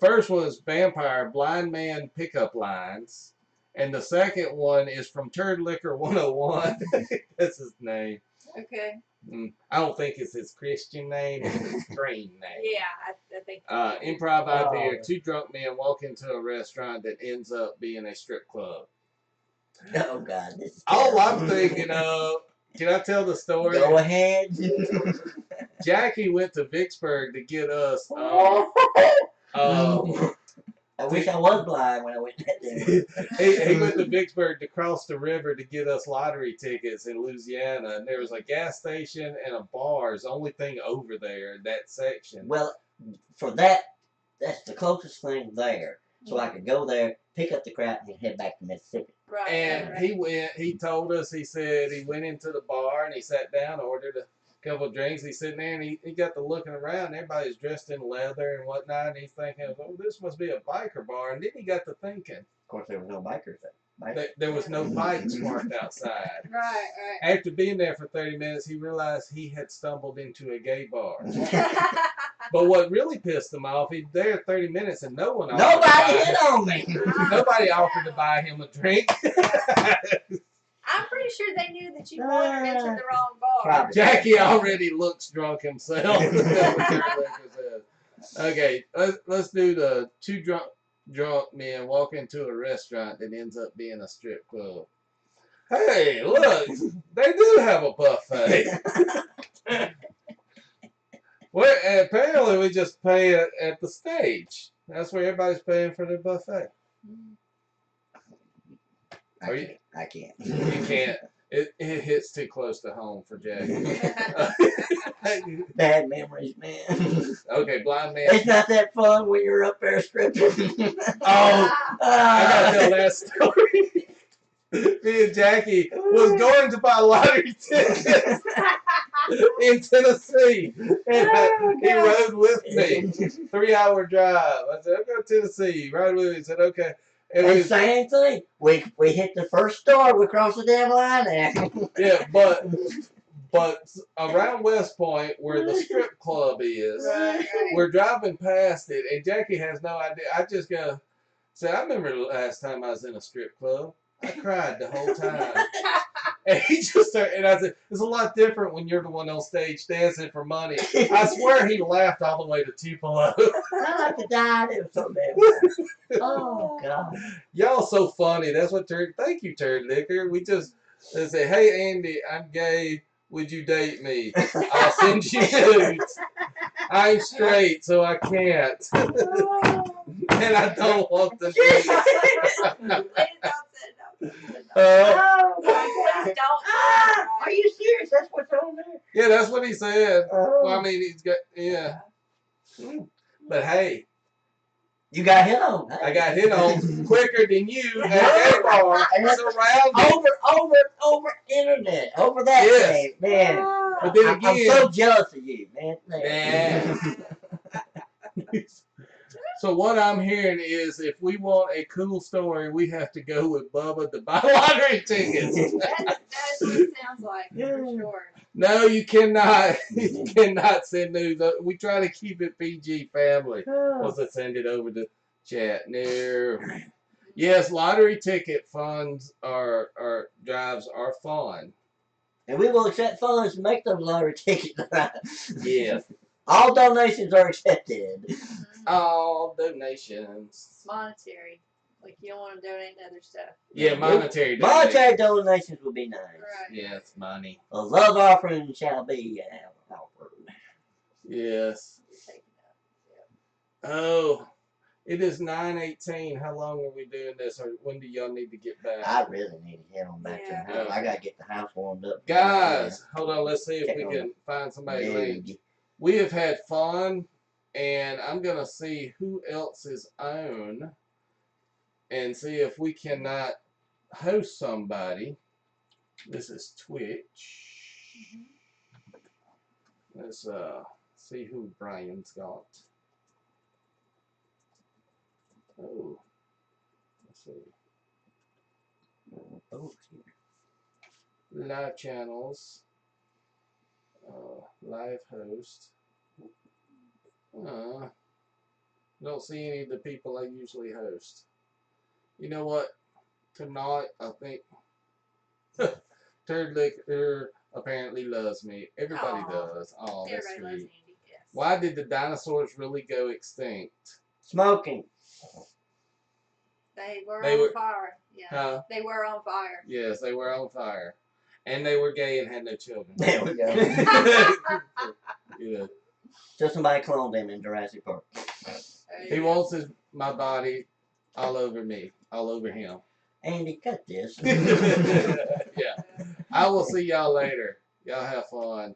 First one is Vampire Blind Man Pickup Lines. And the second one is from Turd Liquor 101. That's his name. Okay. I don't think it's his Christian name. It's his screen name. Yeah, I think. Improv idea. Two drunk men walk into a restaurant that ends up being a strip club. Oh, God. This is All terrible. I'm thinking of, can I tell the story? Go ahead. Jackie went to Vicksburg to get us. I wish I was blind when I went there. he went to Vicksburg to cross the river to get us lottery tickets in Louisiana, and there was a gas station and a bar. It's the only thing over there in that section. Well, for that, that's the closest thing there. So I could go there, pick up the crap, and head back to Mississippi. Right. And he told us, he said he went into the bar and he sat down, ordered couple of drinks. He's sitting there and he got to looking around. Everybody's dressed in leather and whatnot. And he's thinking, oh, this must be a biker bar. And then he got to thinking. Of course, there was no bikers there. There was no bikes parked outside. Right. After being there for 30 minutes, he realized he had stumbled into a gay bar. But what really pissed him off, he's there 30 minutes and nobody hit on me. Nobody offered to buy him a drink. I'm pretty sure they knew that you wandered into the wrong bar. Probably. Jackie already looks drunk himself. Okay, let's do the two drunk men walk into a restaurant that ends up being a strip club. Hey, look, they do have a buffet. Apparently we just pay at the stage. That's where everybody's paying for the buffet. I can't. You can't. It hits too close to home for Jackie. Bad memories, man. Okay, blind man. It's not that fun when you're up there stripping. Oh, I gotta tell that story. Me and Jackie was going to buy lottery tickets in Tennessee, and he rode with me. 3-hour drive. I said, "I'll go to Tennessee." Ride with me. He said, "Okay." And same thing. We hit the first store. We crossed the damn line there. Yeah, but around West Point, where the strip club is, we're driving past it, and Jackie has no idea. I just go, say, I remember the last time I was in a strip club. I cried the whole time. And he just started, and I said, it's a lot different when you're the one on stage dancing for money. I swear he laughed all the way to Tupelo. I like to die. It was so bad. Oh, God. Y'all so funny. That's what thank you, Turd Liquor. We just say, hey, Andy, I'm gay. Would you date me? I'll send you nudes. I'm straight, so I can't. And I don't want the nudes. Are you serious? That's what's on there? Yeah, that's what he said. Oh. Well, I mean, he's got, yeah. But hey. You got hit on. Hey. I got hit on quicker than you at that bar. Over internet. Over that thing, man. But then again. I'm so jealous of you, man. Yeah. So what I'm hearing is, if we want a cool story, we have to go with Bubba to buy lottery tickets. That's what it sounds like, for sure. No, you cannot. You cannot send news. We try to keep it PG, family. Once I send it over to chat. No. Yes, lottery ticket funds drives are fun. And we will accept funds to make those lottery tickets. Yes. All donations are accepted. All donations. It's monetary. Like, you don't want to donate to other stuff. Yeah, monetary donations. Monetary donations would be nice. Right. Yes, money. A love offering shall be offered. Yes. Oh, it is 9:18. How long are we doing this, or when do y'all need to get back? I really need to get on back to the house. I got to get the house warmed up. Guys, hold on. Let's see if we can find somebody late. We have had fun, and I'm going to see who else is on and see if we cannot host somebody. This is Twitch. Let's see who Brian's got. Oh, let's see. Oh, Live channels. Live host. Don't see any of the people I usually host. You know what? Tonight, I think Turd Liquor apparently loves me. Everybody does. Oh, that's sweet. Loves Andy, yes. Why did the dinosaurs really go extinct? Smoking. They were on fire. Yeah. Huh? They were on fire. Yes, they were on fire. And they were gay and had no children. There we go. Yeah. So somebody cloned him in Jurassic Park. He wants my body all over me, all over him. Andy, cut this. Yeah. I will see y'all later. Y'all have fun.